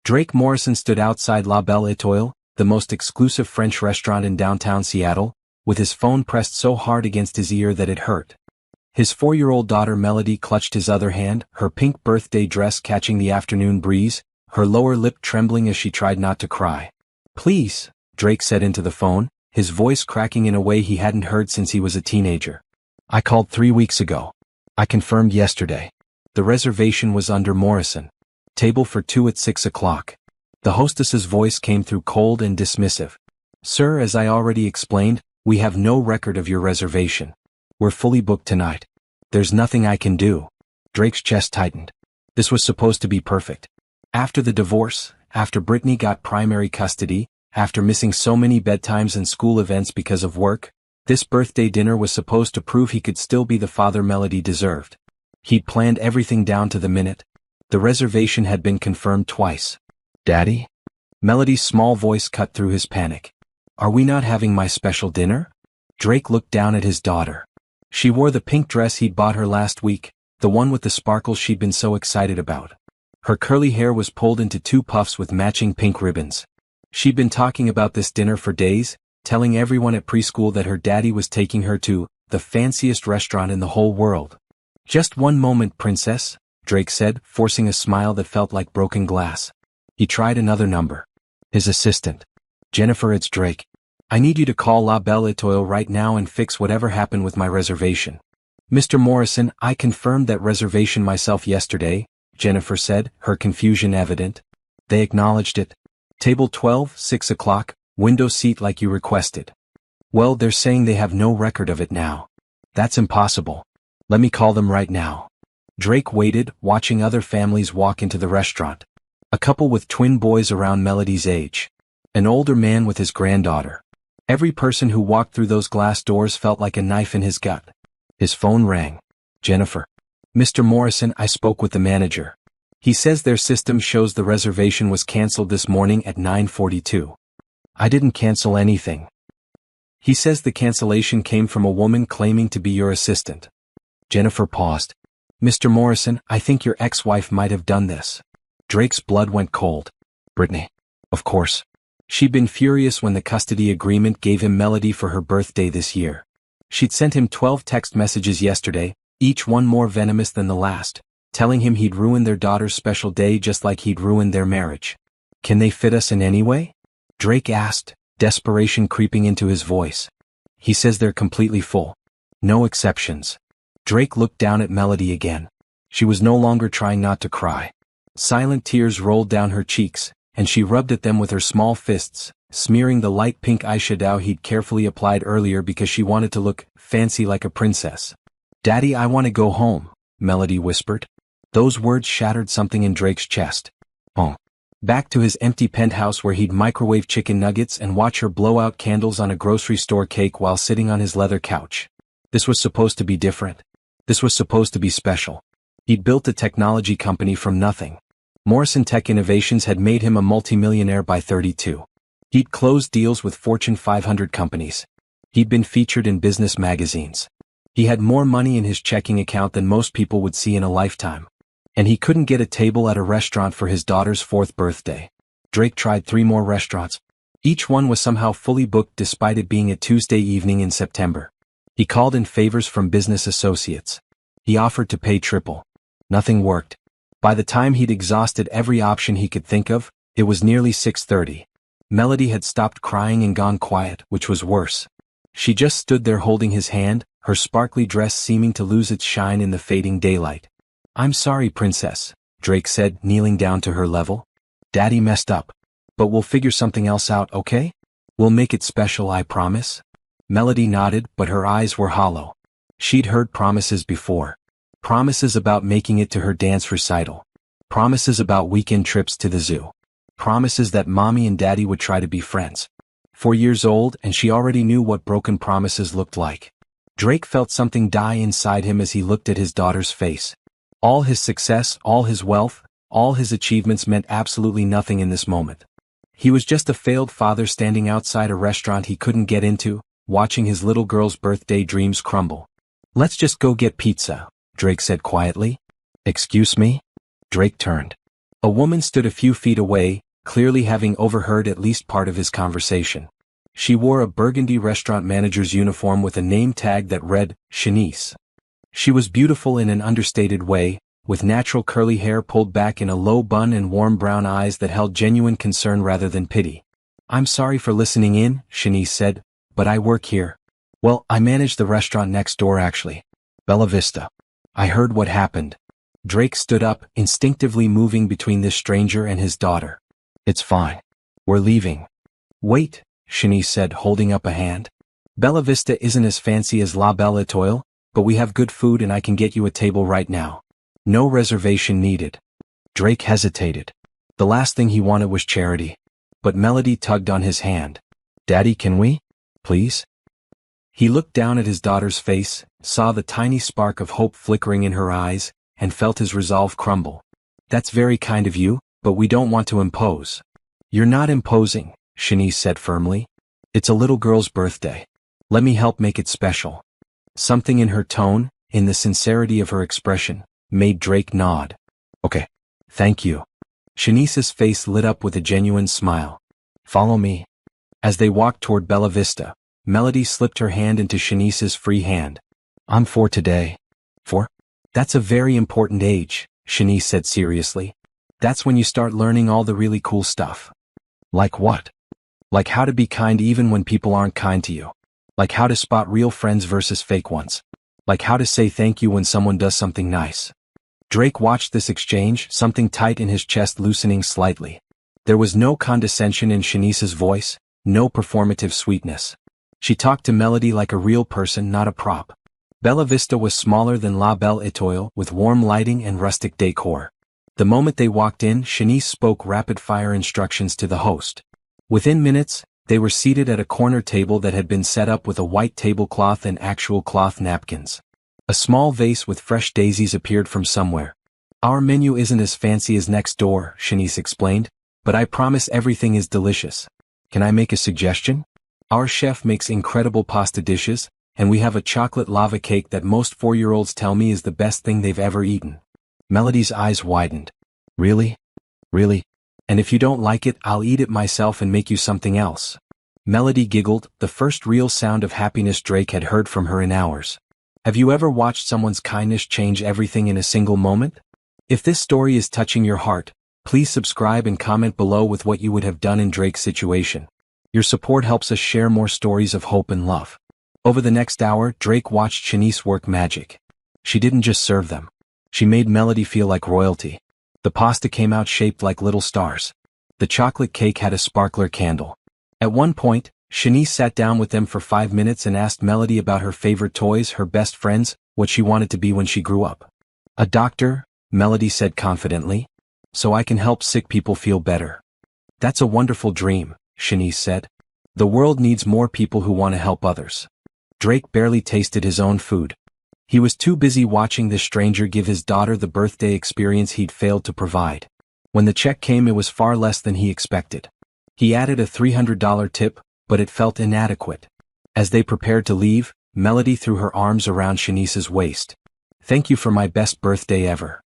Drake Morrison stood outside La Belle Étoile, the most exclusive French restaurant in downtown Seattle, with his phone pressed so hard against his ear that it hurt. His 4-year-old daughter Melody clutched his other hand, her pink birthday dress catching the afternoon breeze, her lower lip trembling as she tried not to cry. "Please," Drake said into the phone, his voice cracking in a way he hadn't heard since he was a teenager. "I called 3 weeks ago. I confirmed yesterday. The reservation was under Morrison. Table for 2 at 6 o'clock. The hostess's voice came through cold and dismissive. "Sir, as I already explained, we have no record of your reservation. We're fully booked tonight. There's nothing I can do." Drake's chest tightened. This was supposed to be perfect. After the divorce, after Brittany got primary custody, after missing so many bedtimes and school events because of work, this birthday dinner was supposed to prove he could still be the father Melody deserved. He'd planned everything down to the minute. The reservation had been confirmed twice. "Daddy?" Melody's small voice cut through his panic. "Are we not having my special dinner?" Drake looked down at his daughter. She wore the pink dress he'd bought her last week, the one with the sparkles she'd been so excited about. Her curly hair was pulled into 2 puffs with matching pink ribbons. She'd been talking about this dinner for days, telling everyone at preschool that her daddy was taking her to the fanciest restaurant in the whole world. "Just one moment, princess," Drake said, forcing a smile that felt like broken glass. He tried another number. His assistant. "Jennifer, it's Drake. I need you to call La Belle Étoile right now and fix whatever happened with my reservation." "Mr. Morrison, I confirmed that reservation myself yesterday," Jennifer said, her confusion evident. "They acknowledged it. Table 12, 6 o'clock, window seat like you requested." "Well, they're saying they have no record of it now." "That's impossible. Let me call them right now." Drake waited, watching other families walk into the restaurant. A couple with twin boys around Melody's age. An older man with his granddaughter. Every person who walked through those glass doors felt like a knife in his gut. His phone rang. "Jennifer." "Mr. Morrison, I spoke with the manager. He says their system shows the reservation was canceled this morning at 9:42. "I didn't cancel anything. He says the cancellation came from a woman claiming to be your assistant." Jennifer paused. "Mr. Morrison, I think your ex-wife might have done this." Drake's blood went cold. "Brittany. Of course. She'd been furious when the custody agreement gave him Melody for her birthday this year. She'd sent him 12 text messages yesterday, each one more venomous than the last, telling him he'd ruined their daughter's special day just like he'd ruined their marriage. "Can they fit us in any way?" Drake asked, desperation creeping into his voice. "He says they're completely full. No exceptions." Drake looked down at Melody again. She was no longer trying not to cry. Silent tears rolled down her cheeks, and she rubbed at them with her small fists, smearing the light pink eyeshadow he'd carefully applied earlier because she wanted to look fancy like a princess. "Daddy, I want to go home," Melody whispered. Those words shattered something in Drake's chest. Oh. Back to his empty penthouse where he'd microwave chicken nuggets and watch her blow out candles on a grocery store cake while sitting on his leather couch. This was supposed to be different. This was supposed to be special. He'd built a technology company from nothing. Morrison Tech Innovations had made him a multimillionaire by 32. He'd closed deals with Fortune 500 companies. He'd been featured in business magazines. He had more money in his checking account than most people would see in a lifetime. And he couldn't get a table at a restaurant for his daughter's 4th birthday. Drake tried 3 more restaurants. Each one was somehow fully booked despite it being a Tuesday evening in September. He called in favors from business associates. He offered to pay triple. Nothing worked. By the time he'd exhausted every option he could think of, it was nearly 6:30. Melody had stopped crying and gone quiet, which was worse. She just stood there holding his hand, her sparkly dress seeming to lose its shine in the fading daylight. "I'm sorry, princess," Drake said, kneeling down to her level. "Daddy messed up. But we'll figure something else out, okay? We'll make it special, I promise." Melody nodded, but her eyes were hollow. She'd heard promises before. Promises about making it to her dance recital. Promises about weekend trips to the zoo. Promises that mommy and daddy would try to be friends. 4 years old, and she already knew what broken promises looked like. Drake felt something die inside him as he looked at his daughter's face. All his success, all his wealth, all his achievements meant absolutely nothing in this moment. He was just a failed father standing outside a restaurant he couldn't get into, watching his little girl's birthday dreams crumble. "Let's just go get pizza," Drake said quietly. "Excuse me?" Drake turned. A woman stood a few feet away, clearly having overheard at least part of his conversation. She wore a burgundy restaurant manager's uniform with a name tag that read, Shanice. She was beautiful in an understated way, with natural curly hair pulled back in a low bun and warm brown eyes that held genuine concern rather than pity. "I'm sorry for listening in," Shanice said, "but I work here. Well, I manage the restaurant next door actually. Bella Vista. I heard what happened." Drake stood up, instinctively moving between this stranger and his daughter. "It's fine. We're leaving." "Wait," Shanice said, holding up a hand. "Bella Vista isn't as fancy as La Belle Étoile, but we have good food and I can get you a table right now. No reservation needed." Drake hesitated. The last thing he wanted was charity. But Melody tugged on his hand. "Daddy, can we? Please?" He looked down at his daughter's face, saw the tiny spark of hope flickering in her eyes, and felt his resolve crumble. "That's very kind of you, but we don't want to impose." "You're not imposing," Shanice said firmly. "It's a little girl's birthday. Let me help make it special." Something in her tone, in the sincerity of her expression, made Drake nod. "Okay. Thank you." Shanice's face lit up with a genuine smile. "Follow me." As they walked toward Bella Vista, Melody slipped her hand into Shanice's free hand. "I'm 4 today." 4? "That's a very important age," Shanice said seriously. "That's when you start learning all the really cool stuff." "Like what?" "Like how to be kind even when people aren't kind to you. Like how to spot real friends versus fake ones. Like how to say thank you when someone does something nice." Drake watched this exchange, something tight in his chest loosening slightly. There was no condescension in Shanice's voice, no performative sweetness. She talked to Melody like a real person, not a prop. Bella Vista was smaller than La Belle Étoile, with warm lighting and rustic decor. The moment they walked in, Shanice spoke rapid-fire instructions to the host. Within minutes, they were seated at a corner table that had been set up with a white tablecloth and actual cloth napkins. A small vase with fresh daisies appeared from somewhere. "Our menu isn't as fancy as next door," Shanice explained, "but I promise everything is delicious. Can I make a suggestion? Our chef makes incredible pasta dishes, and we have a chocolate lava cake that most 4-year-olds tell me is the best thing they've ever eaten." Melody's eyes widened. "Really? Really? And if you don't like it, I'll eat it myself and make you something else." Melody giggled, the first real sound of happiness Drake had heard from her in hours. Have you ever watched someone's kindness change everything in a single moment? If this story is touching your heart, please subscribe and comment below with what you would have done in Drake's situation. Your support helps us share more stories of hope and love. Over the next hour, Drake watched Shanice work magic. She didn't just serve them. She made Melody feel like royalty. The pasta came out shaped like little stars. The chocolate cake had a sparkler candle. At one point, Shanice sat down with them for 5 minutes and asked Melody about her favorite toys, her best friends, what she wanted to be when she grew up. "A doctor," Melody said confidently. "So I can help sick people feel better." "That's a wonderful dream," Shanice said. "The world needs more people who want to help others." Drake barely tasted his own food. He was too busy watching this stranger give his daughter the birthday experience he'd failed to provide. When the check came, it was far less than he expected. He added a $300 tip, but it felt inadequate. As they prepared to leave, Melody threw her arms around Shanice's waist. "Thank you for my best birthday ever."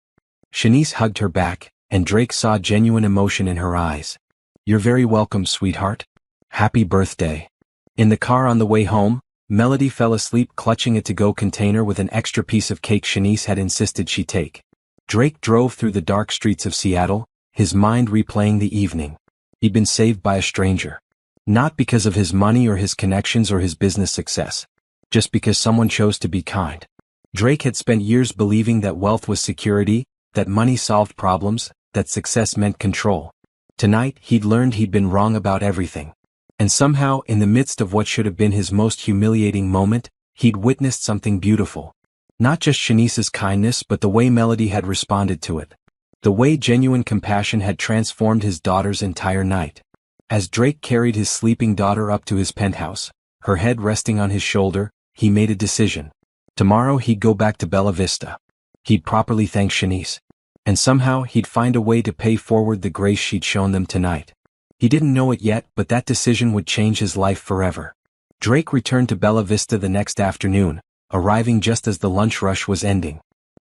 Shanice hugged her back, and Drake saw genuine emotion in her eyes. "You're very welcome, sweetheart. Happy birthday." In the car on the way home, Melody fell asleep clutching a to-go container with an extra piece of cake Shanice had insisted she take. Drake drove through the dark streets of Seattle, his mind replaying the evening. He'd been saved by a stranger. Not because of his money or his connections or his business success. Just because someone chose to be kind. Drake had spent years believing that wealth was security, that money solved problems, that success meant control. Tonight, he'd learned he'd been wrong about everything. And somehow, in the midst of what should have been his most humiliating moment, he'd witnessed something beautiful. Not just Shanice's kindness, but the way Melody had responded to it. The way genuine compassion had transformed his daughter's entire night. As Drake carried his sleeping daughter up to his penthouse, her head resting on his shoulder, he made a decision. Tomorrow he'd go back to Bella Vista. He'd properly thank Shanice. And somehow he'd find a way to pay forward the grace she'd shown them tonight. He didn't know it yet, but that decision would change his life forever. Drake returned to Bella Vista the next afternoon, arriving just as the lunch rush was ending.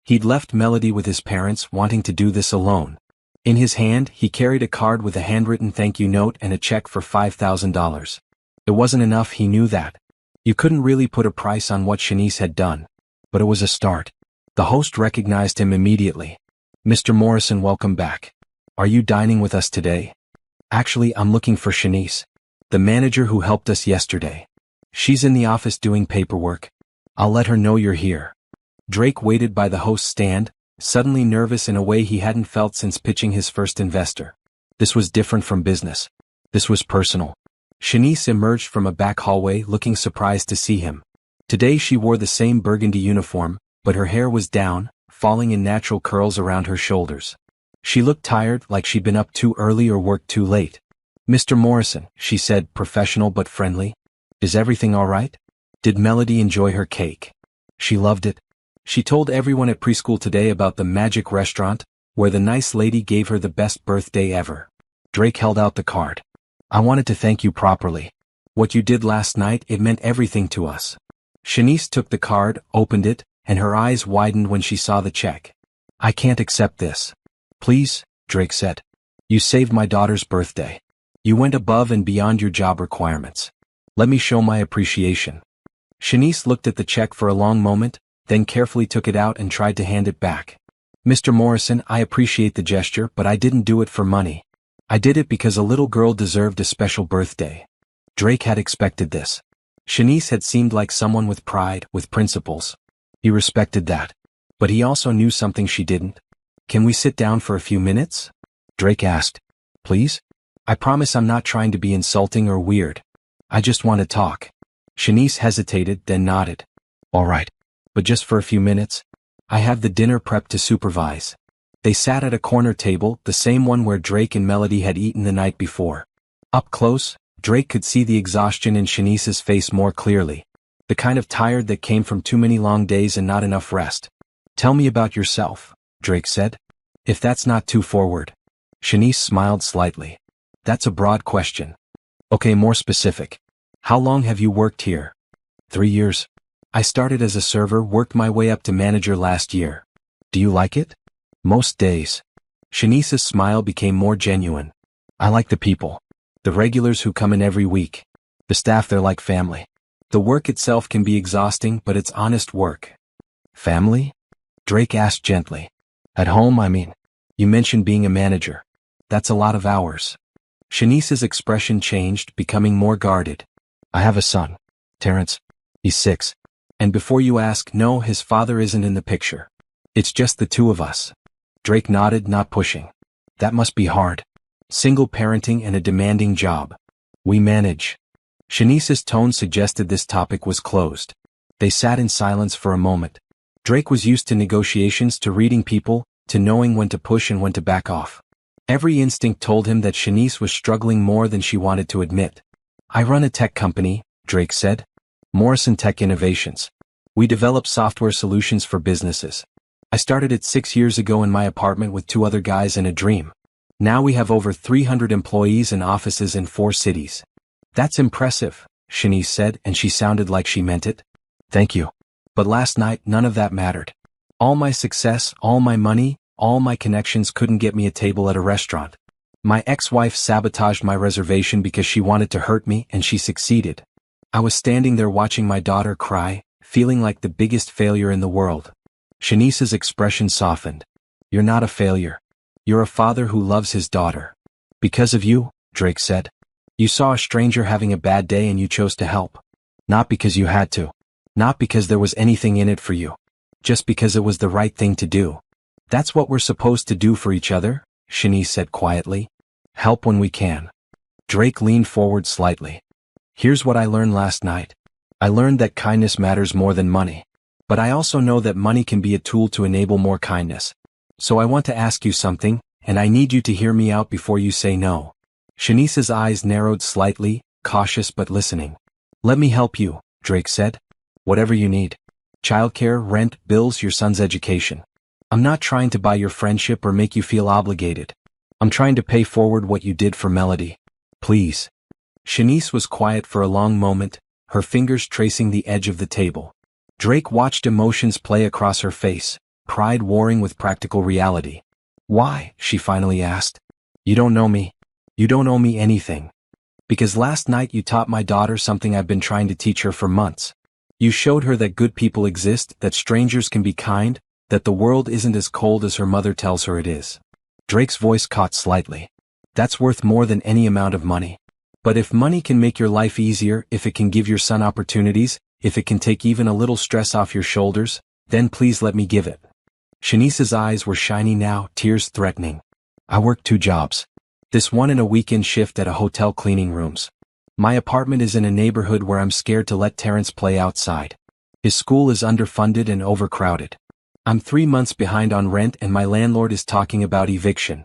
He'd left Melody with his parents, wanting to do this alone. In his hand, he carried a card with a handwritten thank you note and a check for $5,000. It wasn't enough, he knew that. You couldn't really put a price on what Shanice had done. But it was a start. The host recognized him immediately. Mr. Morrison, welcome back. Are you dining with us today? Actually, I'm looking for Shanice, the manager who helped us yesterday. She's in the office doing paperwork. I'll let her know you're here. Drake waited by the host's stand, suddenly nervous in a way he hadn't felt since pitching his first investor. This was different from business. This was personal. Shanice emerged from a back hallway looking surprised to see him. Today she wore the same burgundy uniform, but her hair was down, falling in natural curls around her shoulders. She looked tired, like she'd been up too early or worked too late. Mr. Morrison, she said, professional but friendly. Is everything all right? Did Melody enjoy her cake? She loved it. She told everyone at preschool today about the magic restaurant, where the nice lady gave her the best birthday ever. Drake held out the card. I wanted to thank you properly. What you did last night, it meant everything to us. Shanice took the card, opened it, and her eyes widened when she saw the check. I can't accept this. Please, Drake said. You saved my daughter's birthday. You went above and beyond your job requirements. Let me show my appreciation. Shanice looked at the check for a long moment, then carefully took it out and tried to hand it back. Mr. Morrison, I appreciate the gesture, but I didn't do it for money. I did it because a little girl deserved a special birthday. Drake had expected this. Shanice had seemed like someone with pride, with principles. He respected that. But he also knew something she didn't. Can we sit down for a few minutes? Drake asked. Please? I promise I'm not trying to be insulting or weird. I just want to talk. Shanice hesitated, then nodded. All right. But just for a few minutes. I have the dinner prep to supervise. They sat at a corner table, the same one where Drake and Melody had eaten the night before. Up close, Drake could see the exhaustion in Shanice's face more clearly. The kind of tired that came from too many long days and not enough rest. Tell me about yourself, Drake said. If that's not too forward. Shanice smiled slightly. That's a broad question. Okay, more specific. How long have you worked here? 3 years. I started as a server, worked my way up to manager last year. Do you like it? Most days. Shanice's smile became more genuine. I like the people. The regulars who come in every week. The staff, they're like family. The work itself can be exhausting, but it's honest work. Family? Drake asked gently. At home, I mean. You mentioned being a manager. That's a lot of hours. Shanice's expression changed, becoming more guarded. I have a son. Terrence. He's 6. And before you ask, no, his father isn't in the picture. It's just the two of us. Drake nodded, not pushing. That must be hard. Single parenting and a demanding job. We manage. Shanice's tone suggested this topic was closed. They sat in silence for a moment. Drake was used to negotiations, to reading people, to knowing when to push and when to back off. Every instinct told him that Shanice was struggling more than she wanted to admit. I run a tech company, Drake said. Morrison Tech Innovations. We develop software solutions for businesses. I started it 6 years ago in my apartment with 2 other guys and a dream. Now we have over 300 employees and offices in 4 cities. That's impressive, Shanice said, and she sounded like she meant it. Thank you. But last night, none of that mattered. All my success, all my money, all my connections couldn't get me a table at a restaurant. My ex-wife sabotaged my reservation because she wanted to hurt me, and she succeeded. I was standing there watching my daughter cry, feeling like the biggest failure in the world. Shanice's expression softened. You're not a failure. You're a father who loves his daughter. Because of you, Drake said. You saw a stranger having a bad day and you chose to help. Not because you had to. Not because there was anything in it for you. Just because it was the right thing to do. That's what we're supposed to do for each other, Shanice said quietly. Help when we can. Drake leaned forward slightly. Here's what I learned last night. I learned that kindness matters more than money. But I also know that money can be a tool to enable more kindness. So I want to ask you something, and I need you to hear me out before you say no. Shanice's eyes narrowed slightly, cautious but listening. Let me help you, Drake said. Whatever you need. Childcare, rent, bills, your son's education. I'm not trying to buy your friendship or make you feel obligated. I'm trying to pay forward what you did for Melody. Please. Shanice was quiet for a long moment, her fingers tracing the edge of the table. Drake watched emotions play across her face, pride warring with practical reality. Why? She finally asked. You don't know me. You don't owe me anything. Because last night you taught my daughter something I've been trying to teach her for months. You showed her that good people exist, that strangers can be kind, that the world isn't as cold as her mother tells her it is. Drake's voice caught slightly. That's worth more than any amount of money. But if money can make your life easier, if it can give your son opportunities, if it can take even a little stress off your shoulders, then please let me give it. Shanice's eyes were shiny now, tears threatening. I work 2 jobs. This one in a weekend shift at a hotel cleaning rooms. My apartment is in a neighborhood where I'm scared to let Terrence play outside. His school is underfunded and overcrowded. I'm 3 months behind on rent and my landlord is talking about eviction.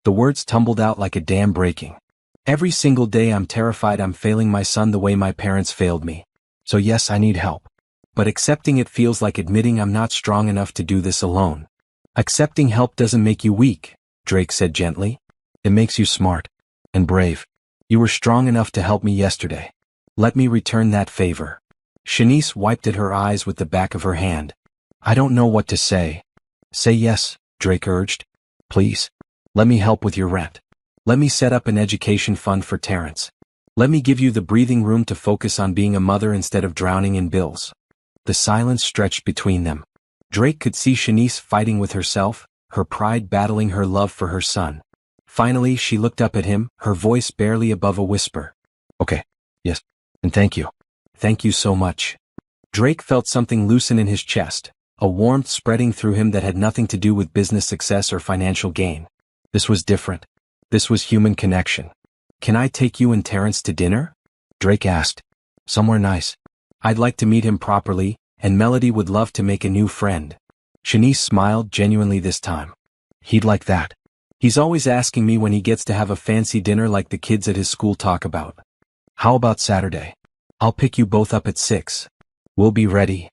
The words tumbled out like a dam breaking. Every single day I'm terrified I'm failing my son the way my parents failed me. So yes, I need help. But accepting it feels like admitting I'm not strong enough to do this alone. Accepting help doesn't make you weak, Drake said gently. It makes you smart. And brave. You were strong enough to help me yesterday. Let me return that favor. Shanice wiped at her eyes with the back of her hand. I don't know what to say. Say yes, Drake urged. Please. Let me help with your rent. Let me set up an education fund for Terrence. Let me give you the breathing room to focus on being a mother instead of drowning in bills. The silence stretched between them. Drake could see Shanice fighting with herself, her pride battling her love for her son. Finally, she looked up at him, her voice barely above a whisper. Okay. Yes. And thank you. Thank you so much. Drake felt something loosen in his chest, a warmth spreading through him that had nothing to do with business success or financial gain. This was different. This was human connection. Can I take you and Terrence to dinner? Drake asked. Somewhere nice. I'd like to meet him properly, and Melody would love to make a new friend. Shanice smiled genuinely this time. He'd like that. He's always asking me when he gets to have a fancy dinner like the kids at his school talk about. How about Saturday? I'll pick you both up at 6. We'll be ready.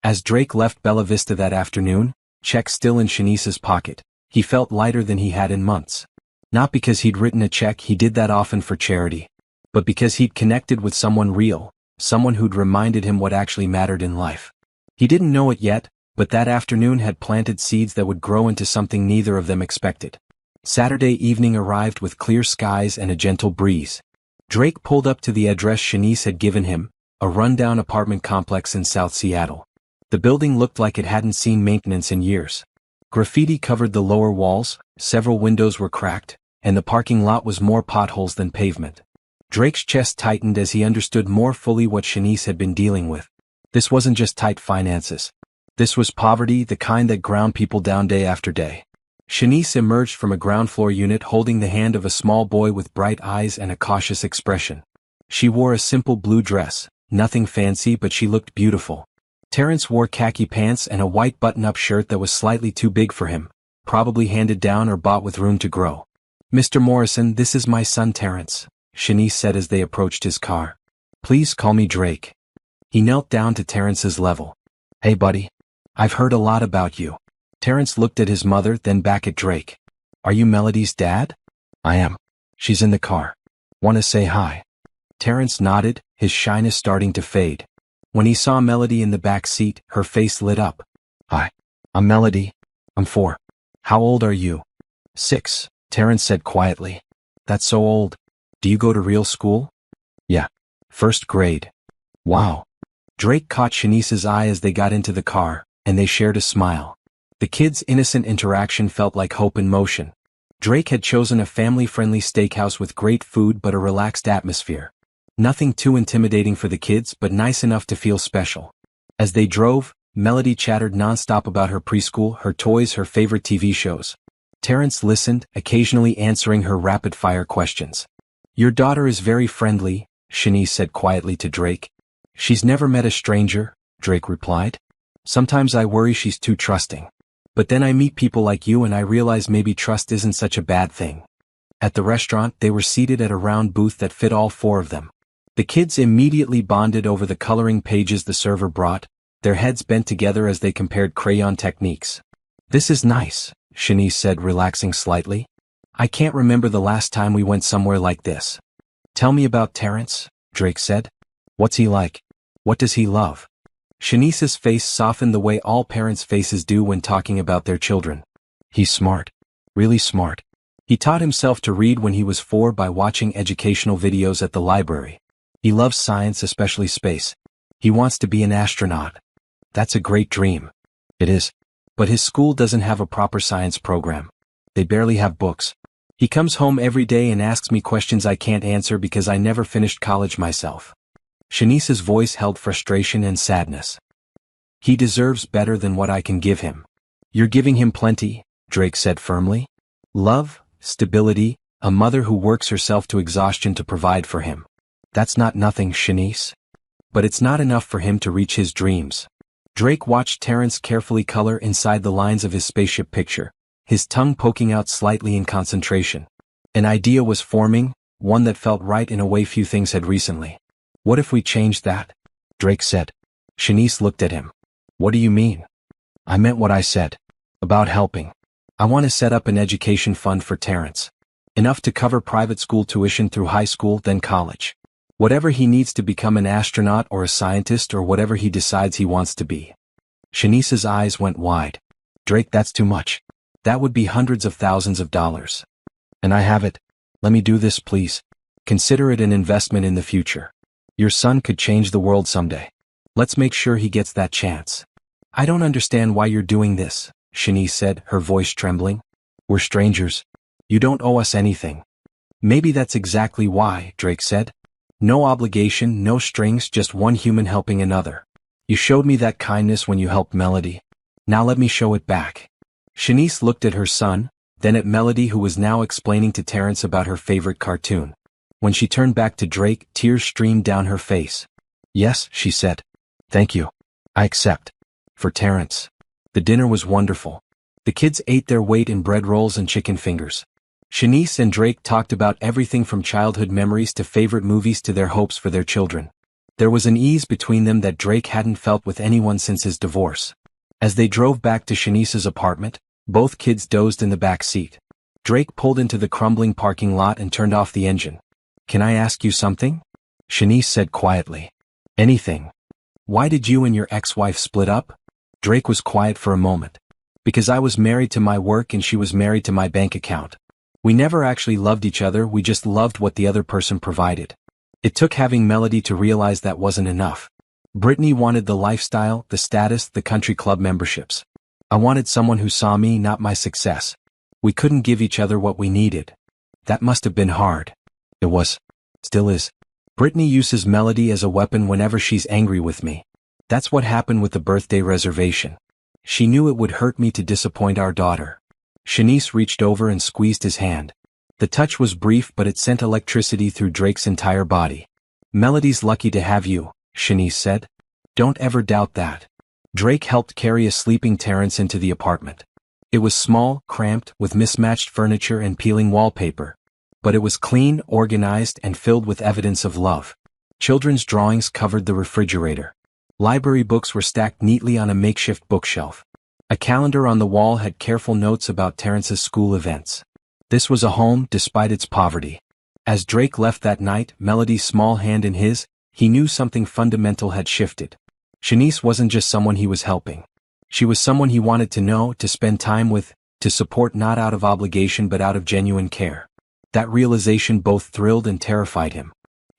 As Drake left Bella Vista that afternoon, check still in Shanice's pocket, he felt lighter than he had in months. Not because he'd written a check, he did that often for charity, but because he'd connected with someone real, someone who'd reminded him what actually mattered in life. He didn't know it yet, but that afternoon had planted seeds that would grow into something neither of them expected. Saturday evening arrived with clear skies and a gentle breeze. Drake pulled up to the address Shanice had given him, a rundown apartment complex in South Seattle. The building looked like it hadn't seen maintenance in years. Graffiti covered the lower walls, several windows were cracked, and the parking lot was more potholes than pavement. Drake's chest tightened as he understood more fully what Shanice had been dealing with. This wasn't just tight finances. This was poverty, the kind that ground people down day after day. Shanice emerged from a ground floor unit holding the hand of a small boy with bright eyes and a cautious expression. She wore a simple blue dress, nothing fancy, but she looked beautiful. Terrence wore khaki pants and a white button-up shirt that was slightly too big for him, probably handed down or bought with room to grow. Mr. Morrison, this is my son Terrence, Shanice said as they approached his car. Please call me Drake. He knelt down to Terrence's level. Hey buddy. I've heard a lot about you. Terrence looked at his mother, then back at Drake. Are you Melody's dad? I am. She's in the car. Want to say hi? Terrence nodded, his shyness starting to fade. When he saw Melody in the back seat, her face lit up. Hi. I'm Melody. I'm 4. How old are you? 6, Terrence said quietly. That's so old. Do you go to real school? Yeah. 1st grade. Wow. Drake caught Shanice's eye as they got into the car, and they shared a smile. The kids' innocent interaction felt like hope in motion. Drake had chosen a family-friendly steakhouse with great food but a relaxed atmosphere. Nothing too intimidating for the kids but nice enough to feel special. As they drove, Melody chattered nonstop about her preschool, her toys, her favorite TV shows. Terrence listened, occasionally answering her rapid-fire questions. Your daughter is very friendly, Shanice said quietly to Drake. She's never met a stranger, Drake replied. Sometimes I worry she's too trusting. But then I meet people like you and I realize maybe trust isn't such a bad thing. At the restaurant, they were seated at a round booth that fit all 4 of them. The kids immediately bonded over the coloring pages the server brought, their heads bent together as they compared crayon techniques. This is nice, Shanice said, relaxing slightly. I can't remember the last time we went somewhere like this. Tell me about Terrence, Drake said. What's he like? What does he love? Shanice's face softened the way all parents' faces do when talking about their children. He's smart. Really smart. He taught himself to read when he was 4 by watching educational videos at the library. He loves science, especially space. He wants to be an astronaut. That's a great dream. It is. But his school doesn't have a proper science program. They barely have books. He comes home every day and asks me questions I can't answer because I never finished college myself. Shanice's voice held frustration and sadness. He deserves better than what I can give him. You're giving him plenty, Drake said firmly. Love, stability, a mother who works herself to exhaustion to provide for him. That's not nothing, Shanice. But it's not enough for him to reach his dreams. Drake watched Terrence carefully color inside the lines of his spaceship picture, his tongue poking out slightly in concentration. An idea was forming, one that felt right in a way few things had recently. What if we changed that? Drake said. Shanice looked at him. What do you mean? I meant what I said. About helping. I want to set up an education fund for Terrence. Enough to cover private school tuition through high school then college. Whatever he needs to become an astronaut or a scientist or whatever he decides he wants to be. Shanice's eyes went wide. Drake, that's too much. That would be hundreds of thousands of dollars. And I have it. Let me do this, please. Consider it an investment in the future. Your son could change the world someday. Let's make sure he gets that chance. I don't understand why you're doing this, Shanice said, her voice trembling. We're strangers. You don't owe us anything. Maybe that's exactly why, Drake said. No obligation, no strings, just one human helping another. You showed me that kindness when you helped Melody. Now let me show it back. Shanice looked at her son, then at Melody, who was now explaining to Terrence about her favorite cartoon. When she turned back to Drake, tears streamed down her face. Yes, she said. Thank you. I accept. For Terrence. The dinner was wonderful. The kids ate their weight in bread rolls and chicken fingers. Shanice and Drake talked about everything from childhood memories to favorite movies to their hopes for their children. There was an ease between them that Drake hadn't felt with anyone since his divorce. As they drove back to Shanice's apartment, both kids dozed in the back seat. Drake pulled into the crumbling parking lot and turned off the engine. Can I ask you something? Shanice said quietly. Anything. Why did you and your ex-wife split up? Drake was quiet for a moment. Because I was married to my work and she was married to my bank account. We never actually loved each other, we just loved what the other person provided. It took having Melody to realize that wasn't enough. Brittany wanted the lifestyle, the status, the country club memberships. I wanted someone who saw me, not my success. We couldn't give each other what we needed. That must have been hard. It was. Still is. Brittany uses Melody as a weapon whenever she's angry with me. That's what happened with the birthday reservation. She knew it would hurt me to disappoint our daughter. Shanice reached over and squeezed his hand. The touch was brief, but it sent electricity through Drake's entire body. Melody's lucky to have you, Shanice said. Don't ever doubt that. Drake helped carry a sleeping Terrence into the apartment. It was small, cramped, with mismatched furniture and peeling wallpaper. But it was clean, organized, and filled with evidence of love. Children's drawings covered the refrigerator. Library books were stacked neatly on a makeshift bookshelf. A calendar on the wall had careful notes about Terrence's school events. This was a home despite its poverty. As Drake left that night, Melody's small hand in his, he knew something fundamental had shifted. Shanice wasn't just someone he was helping. She was someone he wanted to know, to spend time with, to support not out of obligation but out of genuine care. That realization both thrilled and terrified him.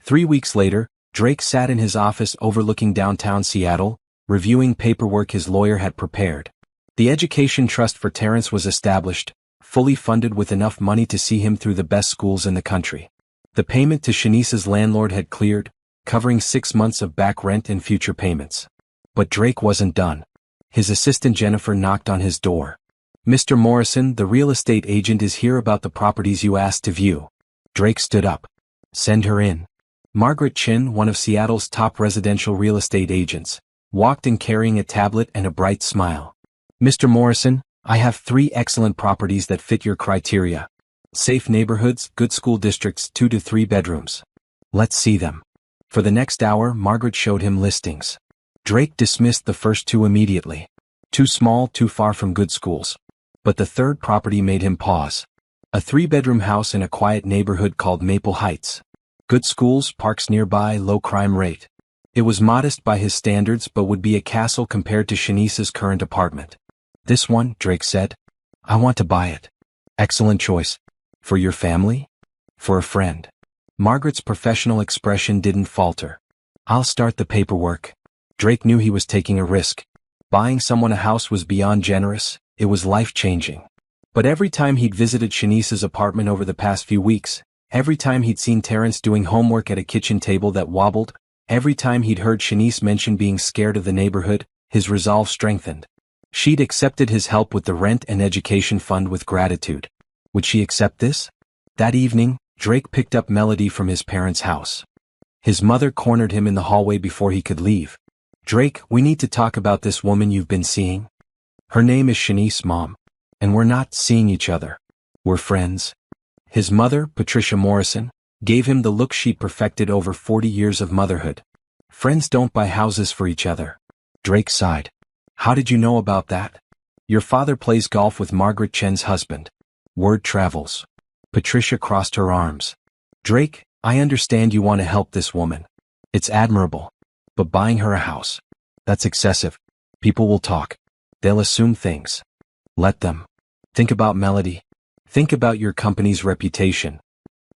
3 weeks later, Drake sat in his office overlooking downtown Seattle, reviewing paperwork his lawyer had prepared. The education trust for Terrence was established, fully funded with enough money to see him through the best schools in the country. The payment to Shanice's landlord had cleared, covering 6 months of back rent and future payments. But Drake wasn't done. His assistant Jennifer knocked on his door. Mr. Morrison, the real estate agent, is here about the properties you asked to view. Drake stood up. Send her in. Margaret Chin, one of Seattle's top residential real estate agents, walked in carrying a tablet and a bright smile. Mr. Morrison, I have 3 excellent properties that fit your criteria. Safe neighborhoods, good school districts, 2 to 3 bedrooms. Let's see them. For the next hour, Margaret showed him listings. Drake dismissed the first 2 immediately. Too small, too far from good schools. But the third property made him pause. A 3-bedroom house in a quiet neighborhood called Maple Heights. Good schools, parks nearby, low crime rate. It was modest by his standards but would be a castle compared to Shanice's current apartment. This one, Drake said. I want to buy it. Excellent choice. For your family? For a friend. Margaret's professional expression didn't falter. I'll start the paperwork. Drake knew he was taking a risk. Buying someone a house was beyond generous, it was life-changing. But every time he'd visited Shanice's apartment over the past few weeks, every time he'd seen Terrence doing homework at a kitchen table that wobbled, every time he'd heard Shanice mention being scared of the neighborhood, his resolve strengthened. She'd accepted his help with the rent and education fund with gratitude. Would she accept this? That evening, Drake picked up Melody from his parents' house. His mother cornered him in the hallway before he could leave. Drake, we need to talk about this woman you've been seeing. Her name is Shanice, Mom. And we're not seeing each other. We're friends. His mother, Patricia Morrison, gave him the look she'd perfected over 40 years of motherhood. Friends don't buy houses for each other. Drake sighed. How did you know about that? Your father plays golf with Margaret Chen's husband. Word travels. Patricia crossed her arms. Drake, I understand you want to help this woman. It's admirable. But buying her a house, that's excessive. People will talk. They'll assume things. Let them. Think about Melody. Think about your company's reputation.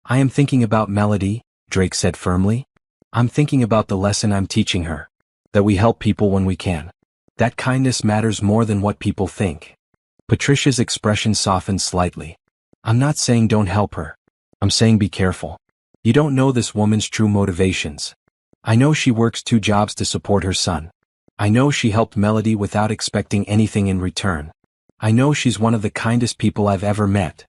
I am thinking about Melody, Drake said firmly. I'm thinking about the lesson I'm teaching her. That we help people when we can. That kindness matters more than what people think. Patricia's expression softened slightly. I'm not saying don't help her. I'm saying be careful. You don't know this woman's true motivations. I know she works 2 jobs to support her son. I know she helped Melody without expecting anything in return. I know she's one of the kindest people I've ever met.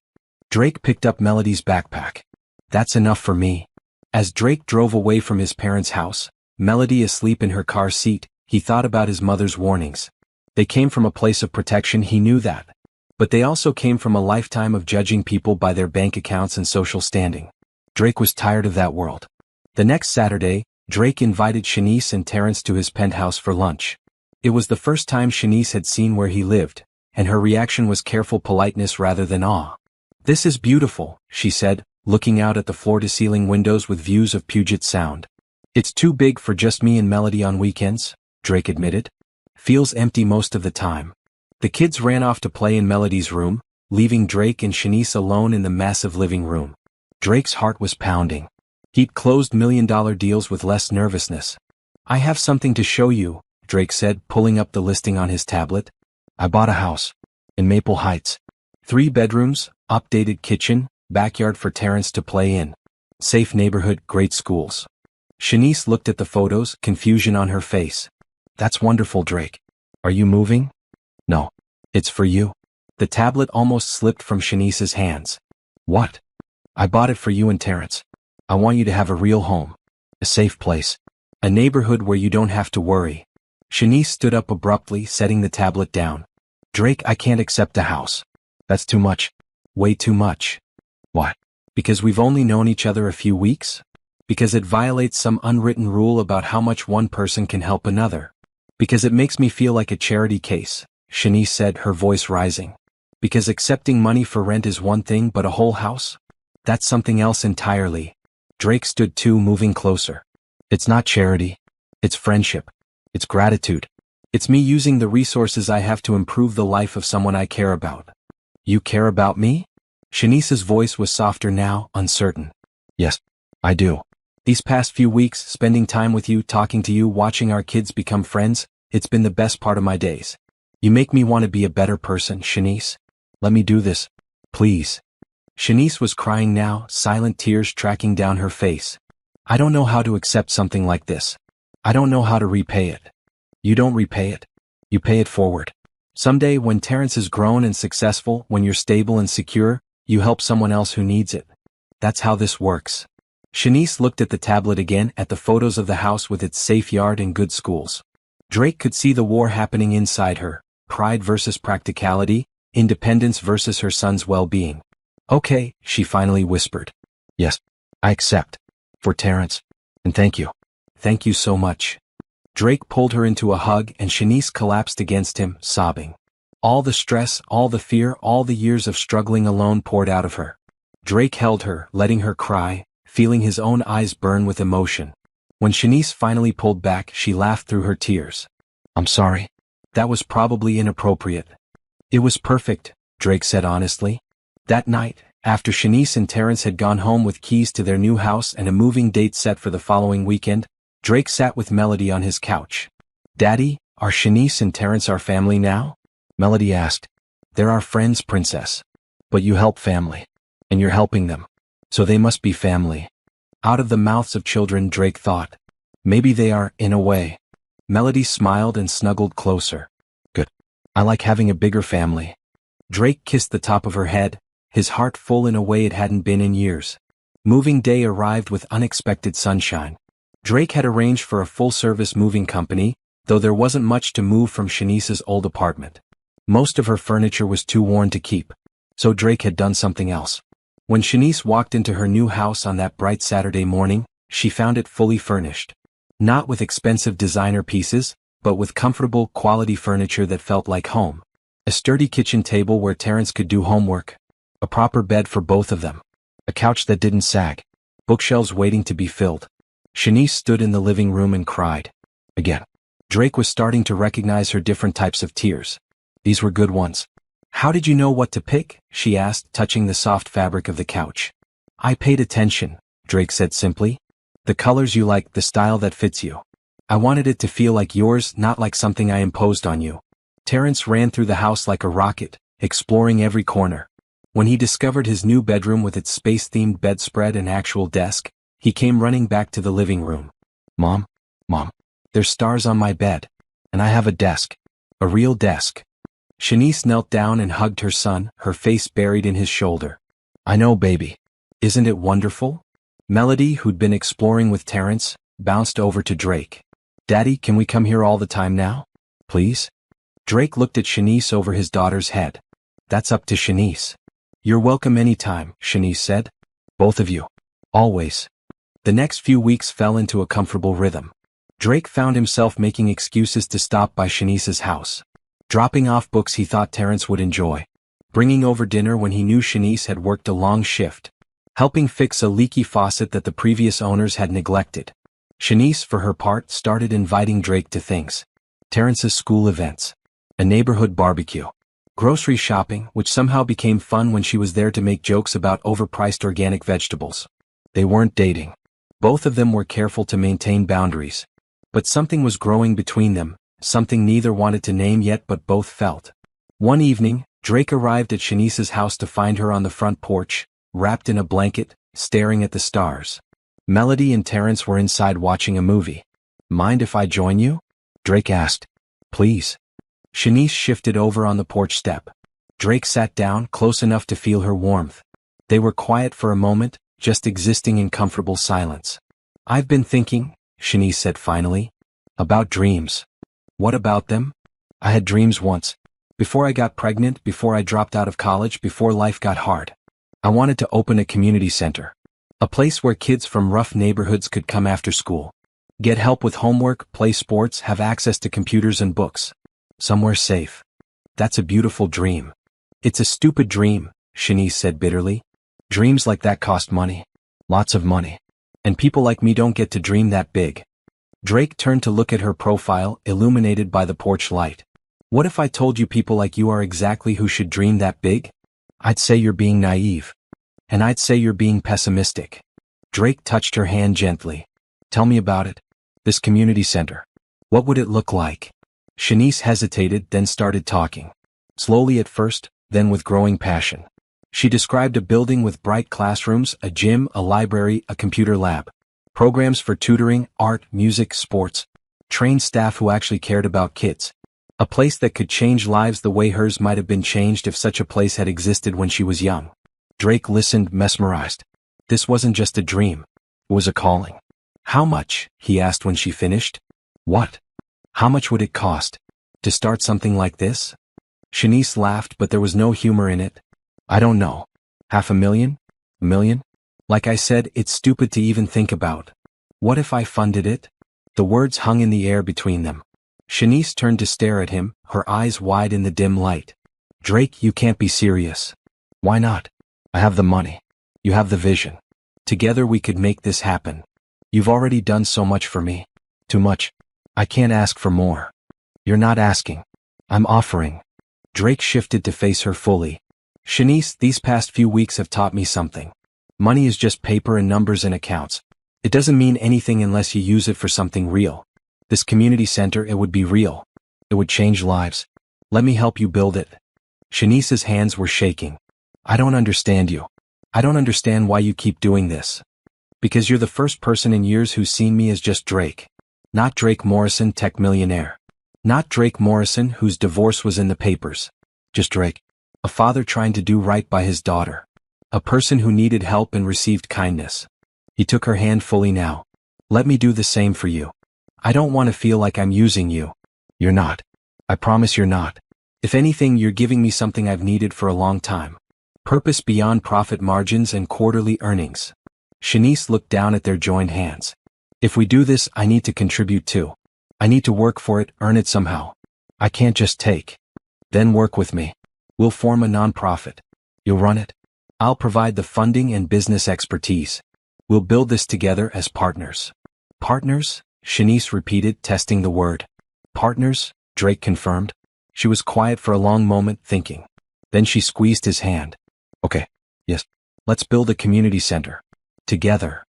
Drake picked up Melody's backpack. That's enough for me. As Drake drove away from his parents' house, Melody asleep in her car seat, he thought about his mother's warnings. They came from a place of protection, he knew that. But they also came from a lifetime of judging people by their bank accounts and social standing. Drake was tired of that world. The next Saturday, Drake invited Shanice and Terrence to his penthouse for lunch. It was the first time Shanice had seen where he lived, and her reaction was careful politeness rather than awe. This is beautiful, she said, looking out at the floor-to-ceiling windows with views of Puget Sound. It's too big for just me and Melody on weekends, Drake admitted. Feels empty most of the time. The kids ran off to play in Melody's room, leaving Drake and Shanice alone in the massive living room. Drake's heart was pounding. He'd closed million-dollar deals with less nervousness. I have something to show you, Drake said, pulling up the listing on his tablet. I bought a house. In Maple Heights. 3 bedrooms, updated kitchen, backyard for Terrence to play in. Safe neighborhood, great schools. Shanice looked at the photos, confusion on her face. That's wonderful, Drake. Are you moving? No. It's for you. The tablet almost slipped from Shanice's hands. What? I bought it for you and Terrence. I want you to have a real home. A safe place. A neighborhood where you don't have to worry. Shanice stood up abruptly, setting the tablet down. Drake, I can't accept a house. That's too much. Way too much. Why? Because we've only known each other a few weeks? Because it violates some unwritten rule about how much one person can help another. Because it makes me feel like a charity case, Shanice said, her voice rising. Because accepting money for rent is one thing, but a whole house? That's something else entirely. Drake stood too, moving closer. It's not charity. It's friendship. It's gratitude. It's me using the resources I have to improve the life of someone I care about. You care about me? Shanice's voice was softer now, uncertain. Yes, I do. These past few weeks, spending time with you, talking to you, watching our kids become friends, it's been the best part of my days. You make me want to be a better person, Shanice. Let me do this. Please. Shanice was crying now, silent tears tracking down her face. I don't know how to accept something like this. I don't know how to repay it. You don't repay it. You pay it forward. Someday, when Terrence is grown and successful, when you're stable and secure, you help someone else who needs it. That's how this works. Shanice looked at the tablet again, at the photos of the house with its safe yard and good schools. Drake could see the war happening inside her, pride versus practicality, independence versus her son's well-being. Okay, she finally whispered. Yes, I accept. For Terrence. And thank you. Thank you so much. Drake pulled her into a hug and Shanice collapsed against him, sobbing. All the stress, all the fear, all the years of struggling alone poured out of her. Drake held her, letting her cry, feeling his own eyes burn with emotion. When Shanice finally pulled back, she laughed through her tears. I'm sorry. That was probably inappropriate. It was perfect, Drake said honestly. That night, after Shanice and Terrence had gone home with keys to their new house and a moving date set for the following weekend, Drake sat with Melody on his couch. "Daddy, are Shanice and Terrence our family now?" Melody asked. "They're our friends, princess. But you help family. And you're helping them. So they must be family." Out of the mouths of children, Drake thought. Maybe they are, in a way. Melody smiled and snuggled closer. "Good. I like having a bigger family." Drake kissed the top of her head, his heart full in a way it hadn't been in years. Moving day arrived with unexpected sunshine. Drake had arranged for a full-service moving company, though there wasn't much to move from Shanice's old apartment. Most of her furniture was too worn to keep, so Drake had done something else. When Shanice walked into her new house on that bright Saturday morning, she found it fully furnished. Not with expensive designer pieces, but with comfortable, quality furniture that felt like home. A sturdy kitchen table where Terrence could do homework. A proper bed for both of them. A couch that didn't sag. Bookshelves waiting to be filled. Shanice stood in the living room and cried. Again. Drake was starting to recognize her different types of tears. These were good ones. "How did you know what to pick?" she asked, touching the soft fabric of the couch. "I paid attention," Drake said simply. "The colors you like, the style that fits you. I wanted it to feel like yours, not like something I imposed on you." Terrence ran through the house like a rocket, exploring every corner. When he discovered his new bedroom with its space-themed bedspread and actual desk, he came running back to the living room. Mom, there's stars on my bed. And I have a desk. A real desk." Shanice knelt down and hugged her son, her face buried in his shoulder. "I know, baby. Isn't it wonderful?" Melody, who'd been exploring with Terrence, bounced over to Drake. "Daddy, can we come here all the time now? Please?" Drake looked at Shanice over his daughter's head. "That's up to Shanice." "You're welcome anytime," Shanice said. "Both of you. Always." The next few weeks fell into a comfortable rhythm. Drake found himself making excuses to stop by Shanice's house. Dropping off books he thought Terrence would enjoy. Bringing over dinner when he knew Shanice had worked a long shift. Helping fix a leaky faucet that the previous owners had neglected. Shanice, for her part, started inviting Drake to things. Terrence's school events. A neighborhood barbecue. Grocery shopping, which somehow became fun when she was there to make jokes about overpriced organic vegetables. They weren't dating. Both of them were careful to maintain boundaries. But something was growing between them, something neither wanted to name yet but both felt. One evening, Drake arrived at Shanice's house to find her on the front porch, wrapped in a blanket, staring at the stars. Melody and Terrence were inside watching a movie. "Mind if I join you?" Drake asked. "Please." Shanice shifted over on the porch step. Drake sat down, close enough to feel her warmth. They were quiet for a moment, just existing in comfortable silence. "I've been thinking," Shanice said finally, "about dreams." "What about them?" "I had dreams once. Before I got pregnant, before I dropped out of college, before life got hard. I wanted to open a community center. A place where kids from rough neighborhoods could come after school. Get help with homework, play sports, have access to computers and books. Somewhere safe." "That's a beautiful dream." "It's a stupid dream," Shanice said bitterly. "Dreams like that cost money. Lots of money. And people like me don't get to dream that big." Drake turned to look at her profile, illuminated by the porch light. "What if I told you people like you are exactly who should dream that big?" "I'd say you're being naive. And I'd say you're being pessimistic." Drake touched her hand gently. "Tell me about it. This community center. What would it look like?" Shanice hesitated, then started talking. Slowly at first, then with growing passion. She described a building with bright classrooms, a gym, a library, a computer lab. Programs for tutoring, art, music, sports. Trained staff who actually cared about kids. A place that could change lives the way hers might have been changed if such a place had existed when she was young. Drake listened, mesmerized. This wasn't just a dream. It was a calling. "How much?" he asked when she finished. "What? How much would it cost? To start something like this?" Shanice laughed, but there was no humor in it. "I don't know. $500,000? $1 million? Like I said, it's stupid to even think about. What if I funded it?" The words hung in the air between them. Shanice turned to stare at him, her eyes wide in the dim light. "Drake, you can't be serious." "Why not? I have the money. You have the vision. Together we could make this happen. You've already done so much for me. Too much. I can't ask for more." "You're not asking. I'm offering." Drake shifted to face her fully. Shanice, these past few weeks have taught me something. Money is just paper and numbers and accounts. It doesn't mean anything unless you use it for something real. This community center, it would be real. It would change lives. Let me help you build it. Shanice's hands were shaking. I don't understand you. I don't understand why you keep doing this. Because you're the first person in years who's seen me as just Drake. Not Drake Morrison, tech millionaire. Not Drake Morrison, whose divorce was in the papers. Just Drake. A father trying to do right by his daughter. A person who needed help and received kindness. He took her hand fully now. Let me do the same for you. I don't want to feel like I'm using you. You're not. I promise you're not. If anything, you're giving me something I've needed for a long time. Purpose beyond profit margins and quarterly earnings. Shanice looked down at their joined hands. If we do this, I need to contribute too. I need to work for it, earn it somehow. I can't just take. Then work with me. We'll form a nonprofit. You'll run it. I'll provide the funding and business expertise. We'll build this together as partners. Partners? Shanice repeated, testing the word. Partners? Drake confirmed. She was quiet for a long moment, thinking. Then she squeezed his hand. Okay. Yes. Let's build a community center. Together.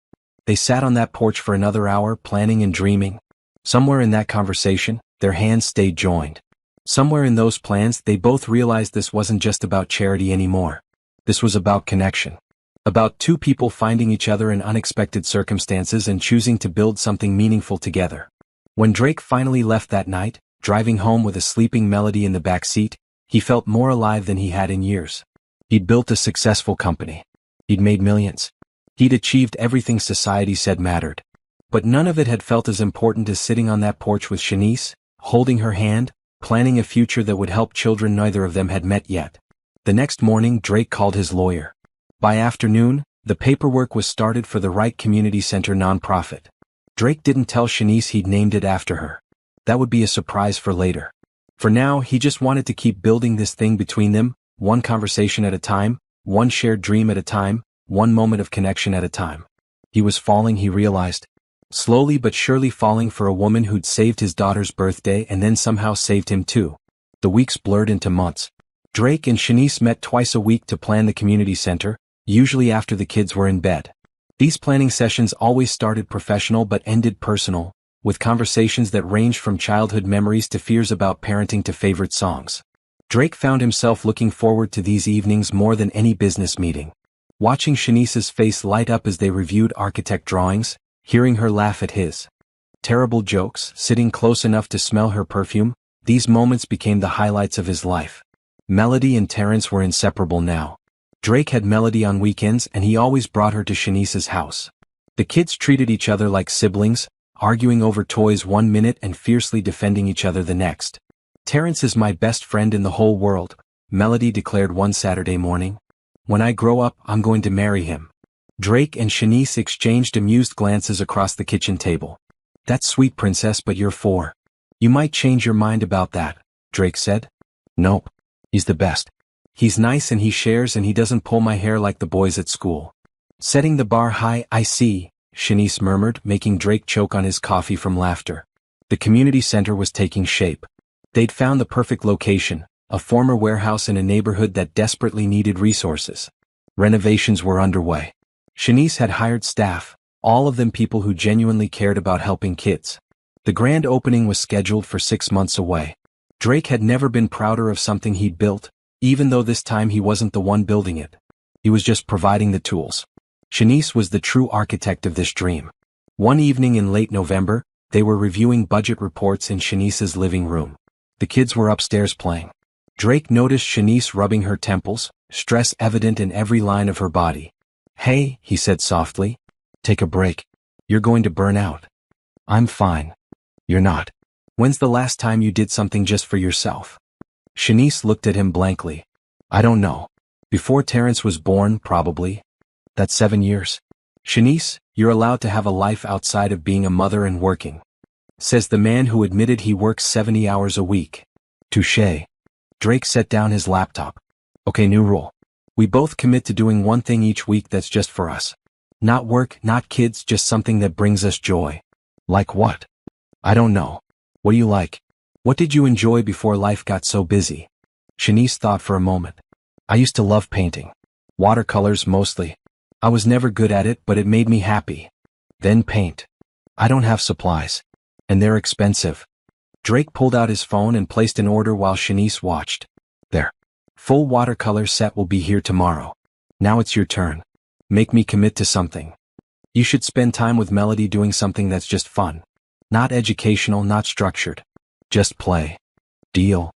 They sat on that porch for another hour, planning and dreaming. Somewhere in that conversation, their hands stayed joined. Somewhere in those plans, they both realized this wasn't just about charity anymore. This was about connection. About two people finding each other in unexpected circumstances and choosing to build something meaningful together. When Drake finally left that night, driving home with a sleeping Melody in the back seat, he felt more alive than he had in years. He'd built a successful company. He'd made millions. He'd achieved everything society said mattered. But none of it had felt as important as sitting on that porch with Shanice, holding her hand, planning a future that would help children neither of them had met yet. The next morning, Drake called his lawyer. By afternoon, the paperwork was started for the Right Community Center nonprofit. Drake didn't tell Shanice he'd named it after her. That would be a surprise for later. For now, he just wanted to keep building this thing between them, one conversation at a time, one shared dream at a time, one moment of connection at a time. He was falling, he realized. Slowly but surely falling for a woman who'd saved his daughter's birthday and then somehow saved him too. The weeks blurred into months. Drake and Shanice met twice a week to plan the community center, usually after the kids were in bed. These planning sessions always started professional but ended personal, with conversations that ranged from childhood memories to fears about parenting to favorite songs. Drake found himself looking forward to these evenings more than any business meeting. Watching Shanice's face light up as they reviewed architect drawings, hearing her laugh at his terrible jokes, sitting close enough to smell her perfume, these moments became the highlights of his life. Melody and Terrence were inseparable now. Drake had Melody on weekends and he always brought her to Shanice's house. The kids treated each other like siblings, arguing over toys one minute and fiercely defending each other the next. Terrence is my best friend in the whole world, Melody declared one Saturday morning. When I grow up, I'm going to marry him. Drake and Shanice exchanged amused glances across the kitchen table. That's sweet, princess, but you're 4. You might change your mind about that, Drake said. Nope. He's the best. He's nice and he shares and he doesn't pull my hair like the boys at school. Setting the bar high, I see, Shanice murmured, making Drake choke on his coffee from laughter. The community center was taking shape. They'd found the perfect location, a former warehouse in a neighborhood that desperately needed resources. Renovations were underway. Shanice had hired staff, all of them people who genuinely cared about helping kids. The grand opening was scheduled for 6 months away. Drake had never been prouder of something he'd built, even though this time he wasn't the one building it. He was just providing the tools. Shanice was the true architect of this dream. One evening in late November, they were reviewing budget reports in Shanice's living room. The kids were upstairs playing. Drake noticed Shanice rubbing her temples, stress evident in every line of her body. Hey, he said softly. Take a break. You're going to burn out. I'm fine. You're not. When's the last time you did something just for yourself? Shanice looked at him blankly. I don't know. Before Terrence was born, probably. That's 7 years. Shanice, you're allowed to have a life outside of being a mother and working. Says the man who admitted he works 70 hours a week. Touché. Drake set down his laptop. Okay, new rule. We both commit to doing one thing each week that's just for us. Not work, not kids, just something that brings us joy. Like what? I don't know. What do you like? What did you enjoy before life got so busy? Shanice thought for a moment. I used to love painting. Watercolors mostly. I was never good at it, but it made me happy. Then paint. I don't have supplies. And they're expensive. Drake pulled out his phone and placed an order while Shanice watched. There. Full watercolor set will be here tomorrow. Now it's your turn. Make me commit to something. You should spend time with Melody doing something that's just fun. Not educational, not structured. Just play. Deal.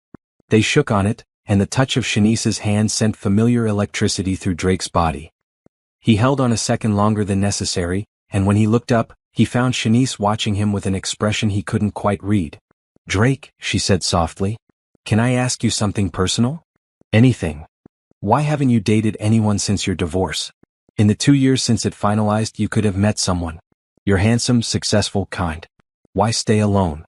They shook on it, and the touch of Shanice's hand sent familiar electricity through Drake's body. He held on a second longer than necessary, and when he looked up, he found Shanice watching him with an expression he couldn't quite read. Drake, she said softly, can I ask you something personal? Anything. Why haven't you dated anyone since your divorce? In the 2 years since it finalized, you could have met someone. You're handsome, successful, kind. Why stay alone?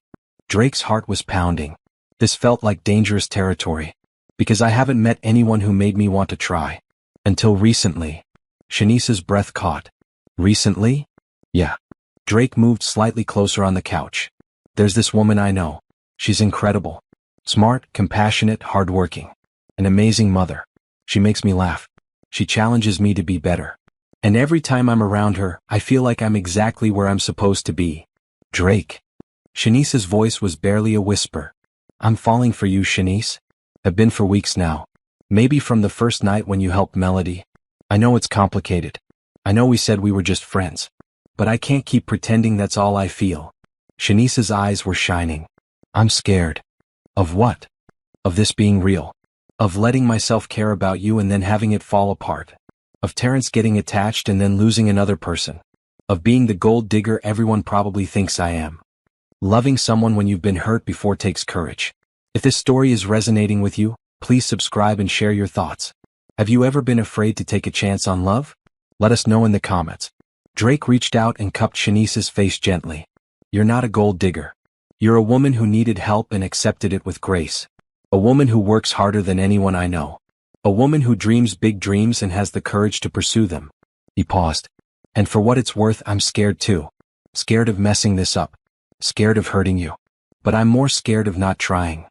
Drake's heart was pounding. This felt like dangerous territory. Because I haven't met anyone who made me want to try. Until recently. Shanice's breath caught. Recently? Yeah. Drake moved slightly closer on the couch. There's this woman I know. She's incredible. Smart, compassionate, hardworking. An amazing mother. She makes me laugh. She challenges me to be better. And every time I'm around her, I feel like I'm exactly where I'm supposed to be. Drake. Shanice's voice was barely a whisper. I'm falling for you, Shanice. Have been for weeks now. Maybe from the first night when you helped Melody. I know it's complicated. I know we said we were just friends. But I can't keep pretending that's all I feel. Shanice's eyes were shining. I'm scared. Of what? Of this being real. Of letting myself care about you and then having it fall apart. Of Terrence getting attached and then losing another person. Of being the gold digger everyone probably thinks I am. Loving someone when you've been hurt before takes courage. If this story is resonating with you, please subscribe and share your thoughts. Have you ever been afraid to take a chance on love? Let us know in the comments. Drake reached out and cupped Shanice's face gently. You're not a gold digger. You're a woman who needed help and accepted it with grace. A woman who works harder than anyone I know. A woman who dreams big dreams and has the courage to pursue them. He paused. And for what it's worth, I'm scared too. Scared of messing this up. Scared of hurting you. But I'm more scared of not trying.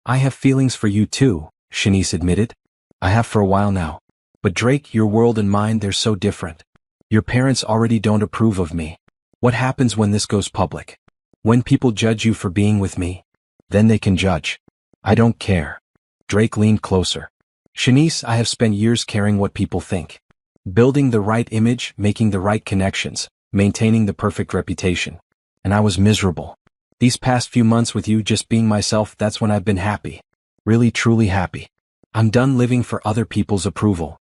I have feelings for you too, Shanice admitted. I have for a while now. But Drake, your world and mine, they're so different. Your parents already don't approve of me. What happens when this goes public? When people judge you for being with me? Then they can judge. I don't care. Drake leaned closer. Shanice, I have spent years caring what people think. Building the right image, making the right connections, maintaining the perfect reputation. And I was miserable. These past few months with you just being myself, that's when I've been happy. Really, truly happy. I'm done living for other people's approval.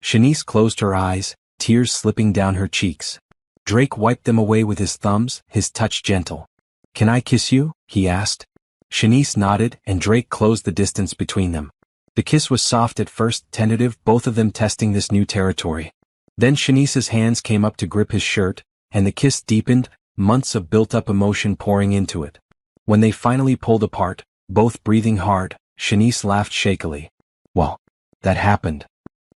Shanice closed her eyes, tears slipping down her cheeks. Drake wiped them away with his thumbs, his touch gentle. Can I kiss you? He asked. Shanice nodded, and Drake closed the distance between them. The kiss was soft at first, tentative, both of them testing this new territory. Then Shanice's hands came up to grip his shirt, and the kiss deepened, months of built-up emotion pouring into it. When they finally pulled apart, both breathing hard, Shanice laughed shakily. Well, that happened.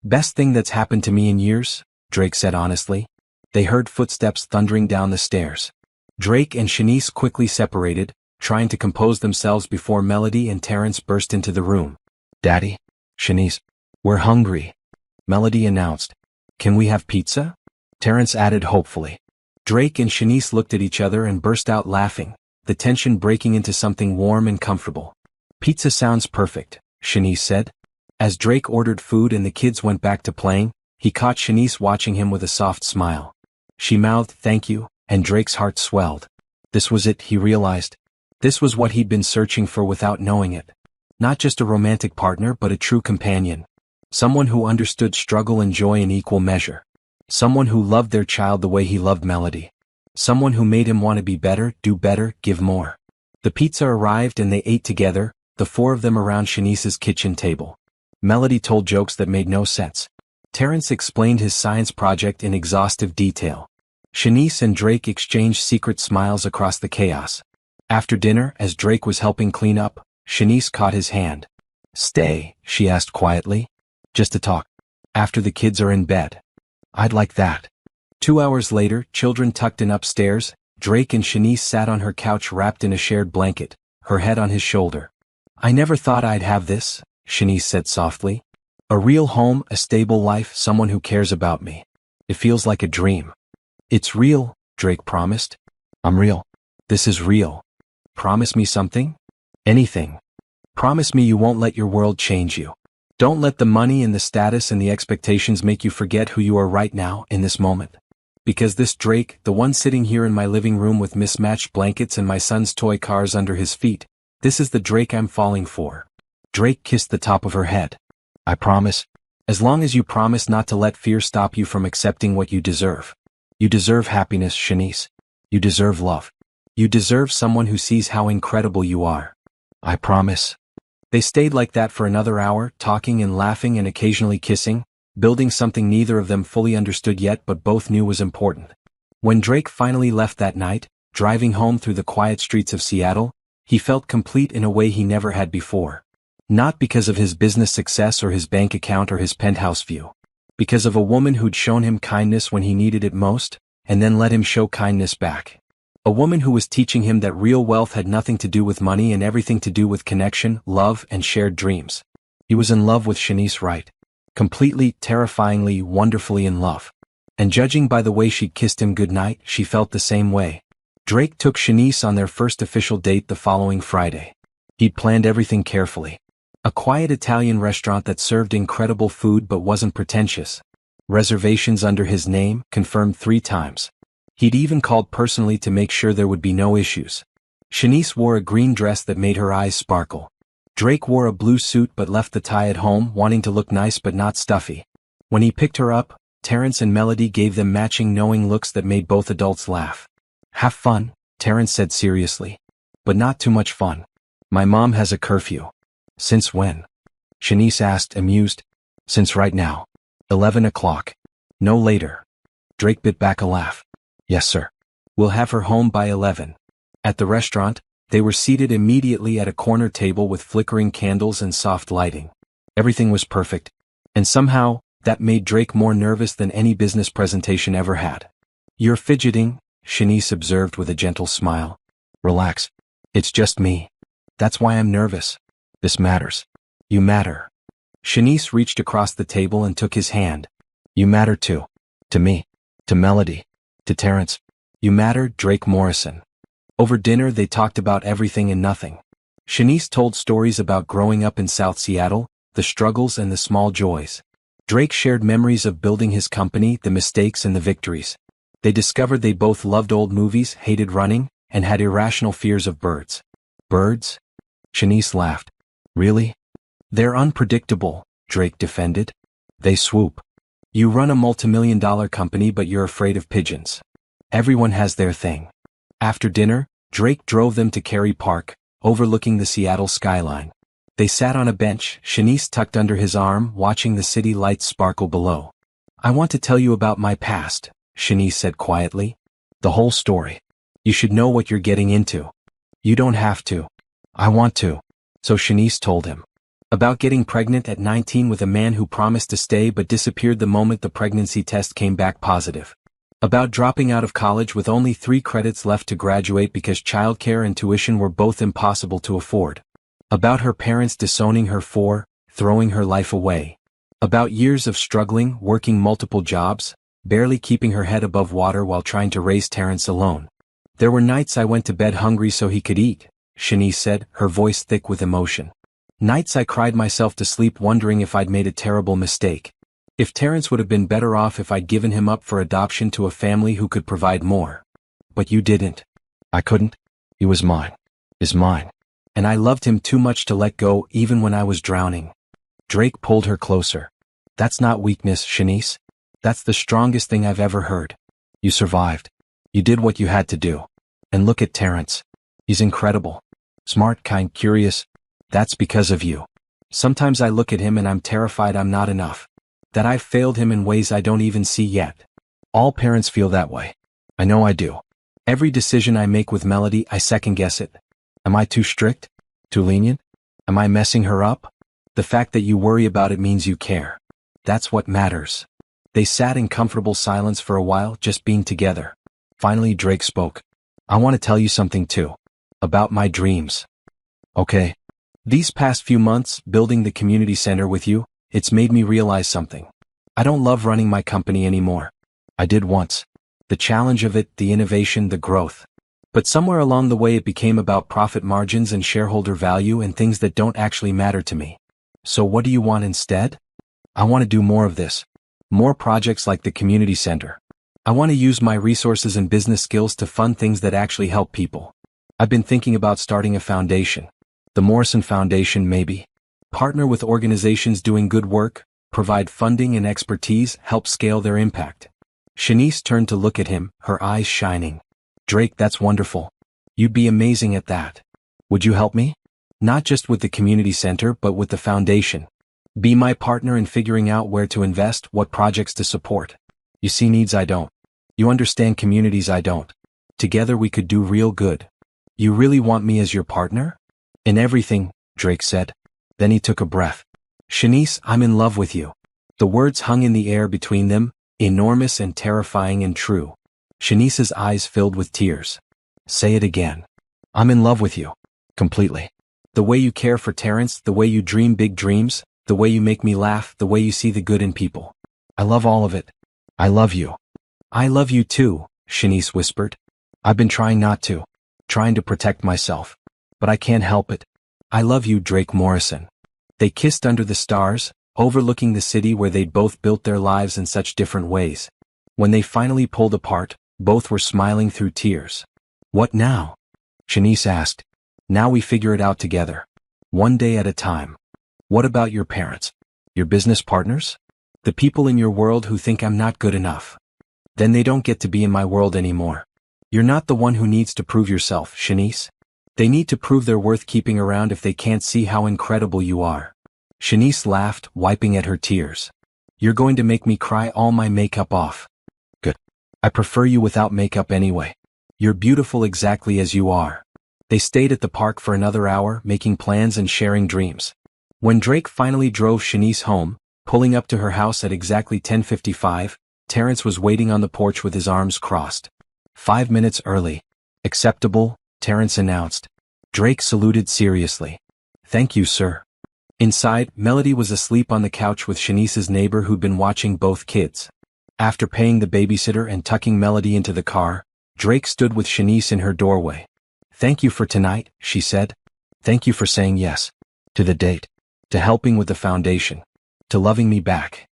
Best thing that's happened to me in years, Drake said honestly. They heard footsteps thundering down the stairs. Drake and Shanice quickly separated, trying to compose themselves before Melody and Terrence burst into the room. Daddy? Shanice. We're hungry. Melody announced. Can we have pizza? Terrence added hopefully. Drake and Shanice looked at each other and burst out laughing, the tension breaking into something warm and comfortable. Pizza sounds perfect, Shanice said. As Drake ordered food and the kids went back to playing, he caught Shanice watching him with a soft smile. She mouthed thank you, and Drake's heart swelled. This was it, he realized. This was what he'd been searching for without knowing it. Not just a romantic partner but a true companion. Someone who understood struggle and joy in equal measure. Someone who loved their child the way he loved Melody. Someone who made him want to be better, do better, give more. The pizza arrived and they ate together, the four of them around Shanice's kitchen table. Melody told jokes that made no sense. Terrence explained his science project in exhaustive detail. Shanice and Drake exchanged secret smiles across the chaos. After dinner, as Drake was helping clean up, Shanice caught his hand. Stay, she asked quietly. Just to talk. After the kids are in bed. I'd like that. 2 hours later, children tucked in upstairs, Drake and Shanice sat on her couch wrapped in a shared blanket, her head on his shoulder. I never thought I'd have this, Shanice said softly. A real home, a stable life, someone who cares about me. It feels like a dream. It's real, Drake promised. I'm real. This is real. Promise me something? Anything. Promise me you won't let your world change you. Don't let the money and the status and the expectations make you forget who you are right now in this moment. Because this Drake, the one sitting here in my living room with mismatched blankets and my son's toy cars under his feet, this is the Drake I'm falling for. Drake kissed the top of her head. I promise. As long as you promise not to let fear stop you from accepting what you deserve. You deserve happiness, Shanice. You deserve love. You deserve someone who sees how incredible you are. I promise. They stayed like that for another hour, talking and laughing and occasionally kissing, building something neither of them fully understood yet but both knew was important. When Drake finally left that night, driving home through the quiet streets of Seattle, he felt complete in a way he never had before. Not because of his business success or his bank account or his penthouse view. Because of a woman who'd shown him kindness when he needed it most, and then let him show kindness back. A woman who was teaching him that real wealth had nothing to do with money and everything to do with connection, love, and shared dreams. He was in love with Shanice Wright. Completely, terrifyingly, wonderfully in love. And judging by the way she'd kissed him goodnight, she felt the same way. Drake took Shanice on their first official date the following Friday. He'd planned everything carefully. A quiet Italian restaurant that served incredible food but wasn't pretentious. Reservations under his name, confirmed 3 times. He'd even called personally to make sure there would be no issues. Shanice wore a green dress that made her eyes sparkle. Drake wore a blue suit but left the tie at home, wanting to look nice but not stuffy. When he picked her up, Terrence and Melody gave them matching knowing looks that made both adults laugh. Have fun, Terrence said seriously. But not too much fun. My mom has a curfew. Since when? Shanice asked, amused. Since right now. 11 o'clock. No later. Drake bit back a laugh. Yes, sir. We'll have her home by 11. At the restaurant, they were seated immediately at a corner table with flickering candles and soft lighting. Everything was perfect. And somehow, that made Drake more nervous than any business presentation ever had. You're fidgeting, Shanice observed with a gentle smile. Relax. It's just me. That's why I'm nervous. This matters. You matter. Shanice reached across the table and took his hand. You matter too. To me. To Melody. To Terrence. You matter, Drake Morrison. Over dinner they talked about everything and nothing. Shanice told stories about growing up in South Seattle, the struggles and the small joys. Drake shared memories of building his company, the mistakes and the victories. They discovered they both loved old movies, hated running, and had irrational fears of birds. Birds? Shanice laughed. Really? They're unpredictable, Drake defended. They swoop. You run a multimillion-dollar company but you're afraid of pigeons. Everyone has their thing. After dinner, Drake drove them to Cary Park, overlooking the Seattle skyline. They sat on a bench, Shanice tucked under his arm, watching the city lights sparkle below. I want to tell you about my past, Shanice said quietly. The whole story. You should know what you're getting into. You don't have to. I want to. So Shanice told him. About getting pregnant at 19 with a man who promised to stay but disappeared the moment the pregnancy test came back positive. About dropping out of college with only 3 credits left to graduate because childcare and tuition were both impossible to afford. About her parents disowning her for throwing her life away. About years of struggling, working multiple jobs, barely keeping her head above water while trying to raise Terrence alone. There were nights I went to bed hungry so he could eat, Shanice said, her voice thick with emotion. Nights I cried myself to sleep wondering if I'd made a terrible mistake. If Terrence would have been better off if I'd given him up for adoption to a family who could provide more. But you didn't. I couldn't. He was mine. Is mine. And I loved him too much to let go even when I was drowning. Drake pulled her closer. That's not weakness, Shanice. That's the strongest thing I've ever heard. You survived. You did what you had to do. And look at Terrence. He's incredible. Smart, kind, curious. That's because of you. Sometimes I look at him and I'm terrified I'm not enough. That I've failed him in ways I don't even see yet. All parents feel that way. I know I do. Every decision I make with Melody, I second guess it. Am I too strict? Too lenient? Am I messing her up? The fact that you worry about it means you care. That's what matters. They sat in comfortable silence for a while, just being together. Finally Drake spoke. I want to tell you something too. About my dreams. Okay. These past few months, building the community center with you, It's made me realize something. I don't love running my company anymore. I did once. The challenge of it, the innovation, the growth. But somewhere along the way it became about profit margins and shareholder value and things that don't actually matter to me. So what do you want instead? I want to do more of this. More projects like the community center. I want to use my resources and business skills to fund things that actually help people. I've been thinking about starting a foundation. The Morrison Foundation, maybe. Partner with organizations doing good work, provide funding and expertise, help scale their impact. Shanice turned to look at him, her eyes shining. Drake, that's wonderful. You'd be amazing at that. Would you help me? Not just with the community center, but with the foundation. Be my partner in figuring out where to invest, what projects to support. You see needs I don't. You understand communities I don't. Together we could do real good. You really want me as your partner? In everything, Drake said. Then he took a breath. Shanice, I'm in love with you. The words hung in the air between them, enormous and terrifying and true. Shanice's eyes filled with tears. Say it again. I'm in love with you. Completely. The way you care for Terrence, the way you dream big dreams, the way you make me laugh, the way you see the good in people. I love all of it. I love you. I love you too, Shanice whispered. I've been trying not to. Trying to protect myself. But I can't help it. I love you, Drake Morrison. They kissed under the stars, overlooking the city where they'd both built their lives in such different ways. When they finally pulled apart, both were smiling through tears. What now? Shanice asked. Now we figure it out together. One day at a time. What about your parents? Your business partners? The people in your world who think I'm not good enough. Then they don't get to be in my world anymore. You're not the one who needs to prove yourself, Shanice. They need to prove they're worth keeping around if they can't see how incredible you are. Shanice laughed, wiping at her tears. You're going to make me cry all my makeup off. Good. I prefer you without makeup anyway. You're beautiful exactly as you are. They stayed at the park for another hour, making plans and sharing dreams. When Drake finally drove Shanice home, pulling up to her house at exactly 10:55, Terrence was waiting on the porch with his arms crossed. 5 minutes early. Acceptable, Terrence announced. Drake saluted seriously. Thank you, sir. Inside, Melody was asleep on the couch with Shanice's neighbor who'd been watching both kids. After paying the babysitter and tucking Melody into the car, Drake stood with Shanice in her doorway. Thank you for tonight, she said. Thank you for saying yes. To the date. To helping with the foundation. To loving me back.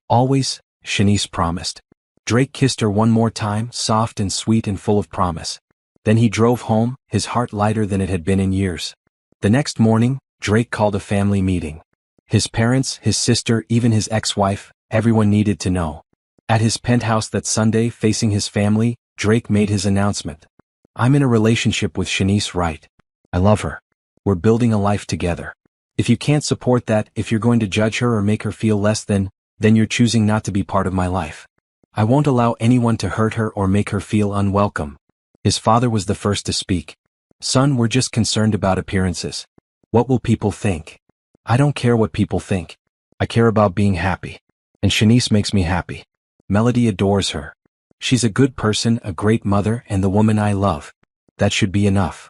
Always, Shanice promised. Drake kissed her one more time, soft and sweet and full of promise. Then he drove home, his heart lighter than it had been in years. The next morning, Drake called a family meeting. His parents, his sister, even his ex-wife, everyone needed to know. At his penthouse that Sunday, facing his family, Drake made his announcement. I'm in a relationship with Shanice Wright. I love her. We're building a life together. If you can't support that, if you're going to judge her or make her feel less than, then you're choosing not to be part of my life. I won't allow anyone to hurt her or make her feel unwelcome. His father was the first to speak. Son, we're just concerned about appearances. What will people think? I don't care what people think. I care about being happy. And Shanice makes me happy. Melody adores her. She's a good person, a great mother, and the woman I love. That should be enough.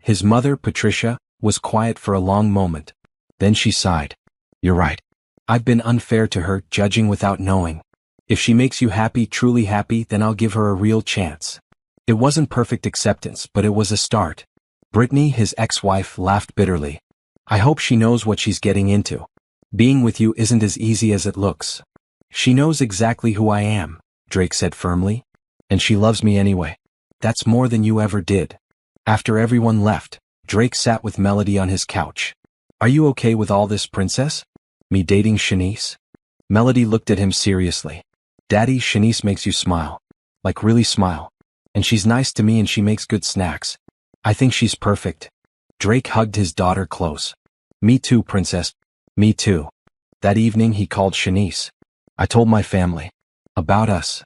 His mother, Patricia, was quiet for a long moment. Then she sighed. You're right. I've been unfair to her, judging without knowing. If she makes you happy, truly happy, then I'll give her a real chance. It wasn't perfect acceptance, but it was a start. Brittany, his ex-wife, laughed bitterly. I hope she knows what she's getting into. Being with you isn't as easy as it looks. She knows exactly who I am, Drake said firmly. And she loves me anyway. That's more than you ever did. After everyone left, Drake sat with Melody on his couch. Are you okay with all this, princess? Me dating Shanice? Melody looked at him seriously. Daddy, Shanice makes you smile. Like really smile. And she's nice to me and she makes good snacks. I think she's perfect. Drake hugged his daughter close. Me too, princess. Me too. That evening he called Shanice. I told my family. About us.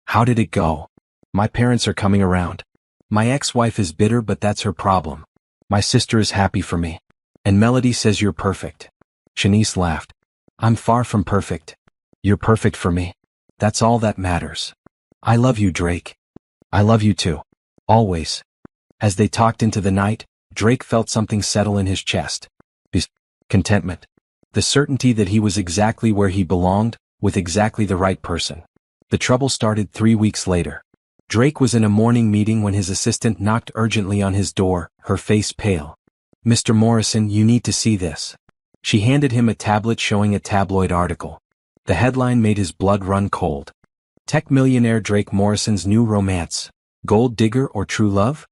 How did it go? My parents are coming around. My ex-wife is bitter, but that's her problem. My sister is happy for me. And Melody says you're perfect. Shanice laughed. I'm far from perfect. You're perfect for me. That's all that matters. I love you, Drake. I love you too. Always. As they talked into the night, Drake felt something settle in his chest. Peace. Contentment. The certainty that he was exactly where he belonged, with exactly the right person. The trouble started 3 weeks later. Drake was in a morning meeting when his assistant knocked urgently on his door, her face pale. "Mr. Morrison, you need to see this." She handed him a tablet showing a tabloid article. The headline made his blood run cold. Tech millionaire Drake Morrison's new romance. Gold digger or true love?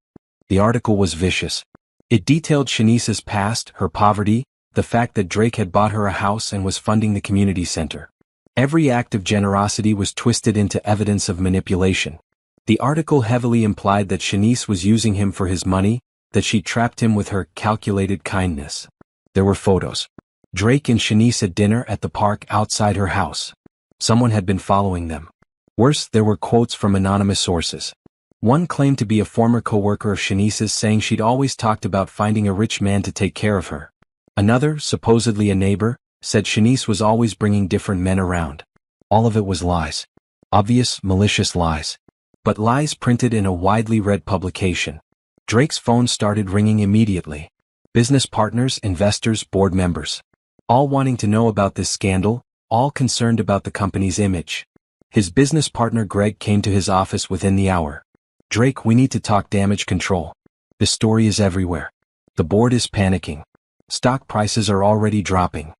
The article was vicious. It detailed Shanice's past, her poverty, the fact that Drake had bought her a house and was funding the community center. Every act of generosity was twisted into evidence of manipulation. The article heavily implied that Shanice was using him for his money, that she trapped him with her calculated kindness. There were photos. Drake and Shanice at dinner at the park outside her house. Someone had been following them. Worse, there were quotes from anonymous sources. One claimed to be a former co-worker of Shanice's, saying she'd always talked about finding a rich man to take care of her. Another, supposedly a neighbor, said Shanice was always bringing different men around. All of it was lies. Obvious, malicious lies. But lies printed in a widely read publication. Drake's phone started ringing immediately. Business partners, investors, board members. All wanting to know about this scandal, all concerned about the company's image. His business partner Greg came to his office within the hour. "Drake, we need to talk damage control. This story is everywhere. The board is panicking. Stock prices are already dropping."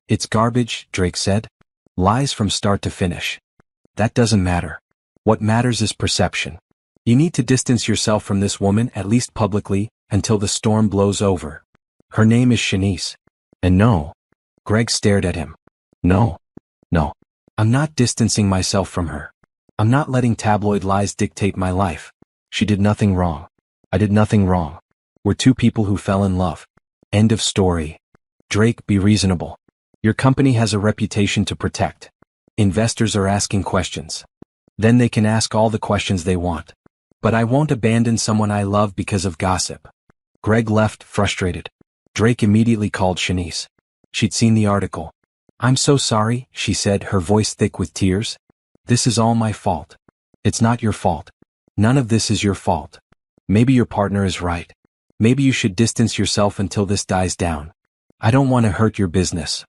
"It's garbage," Drake said. "Lies from start to finish. That doesn't matter. What matters is perception. You need to distance yourself from this woman, at least publicly, until the storm blows over. Her name is Shanice. And no." Greg stared at him. No. I'm not distancing myself from her. I'm not letting tabloid lies dictate my life. She did nothing wrong. I did nothing wrong. We're two people who fell in love. End of story. "Drake, be reasonable. Your company has a reputation to protect. Investors are asking questions. Then they can ask all the questions they want. But I won't abandon someone I love because of gossip." Greg left, frustrated. Drake immediately called Shanice. She'd seen the article. "I'm so sorry," she said, her voice thick with tears. "This is all my fault." "It's not your fault. None of this is your fault. Maybe your partner is right. Maybe you should distance yourself until this dies down. I don't want to hurt your business."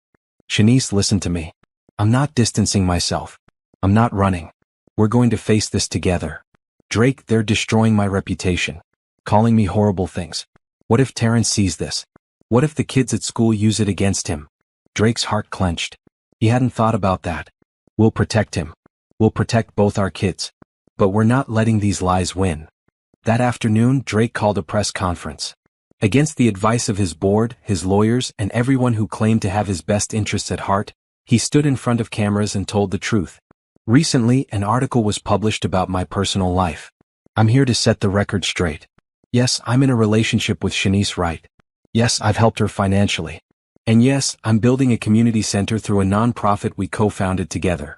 "Shanice, listen to me. I'm not distancing myself. I'm not running. We're going to face this together." "Drake, they're destroying my reputation. Calling me horrible things. What if Terrence sees this? What if the kids at school use it against him?" Drake's heart clenched. He hadn't thought about that. "We'll protect him. We'll protect both our kids. But we're not letting these lies win." That afternoon, Drake called a press conference. Against the advice of his board, his lawyers, and everyone who claimed to have his best interests at heart, he stood in front of cameras and told the truth. "Recently, an article was published about my personal life. I'm here to set the record straight. Yes, I'm in a relationship with Shanice Wright. Yes, I've helped her financially. And yes, I'm building a community center through a non-profit we co-founded together."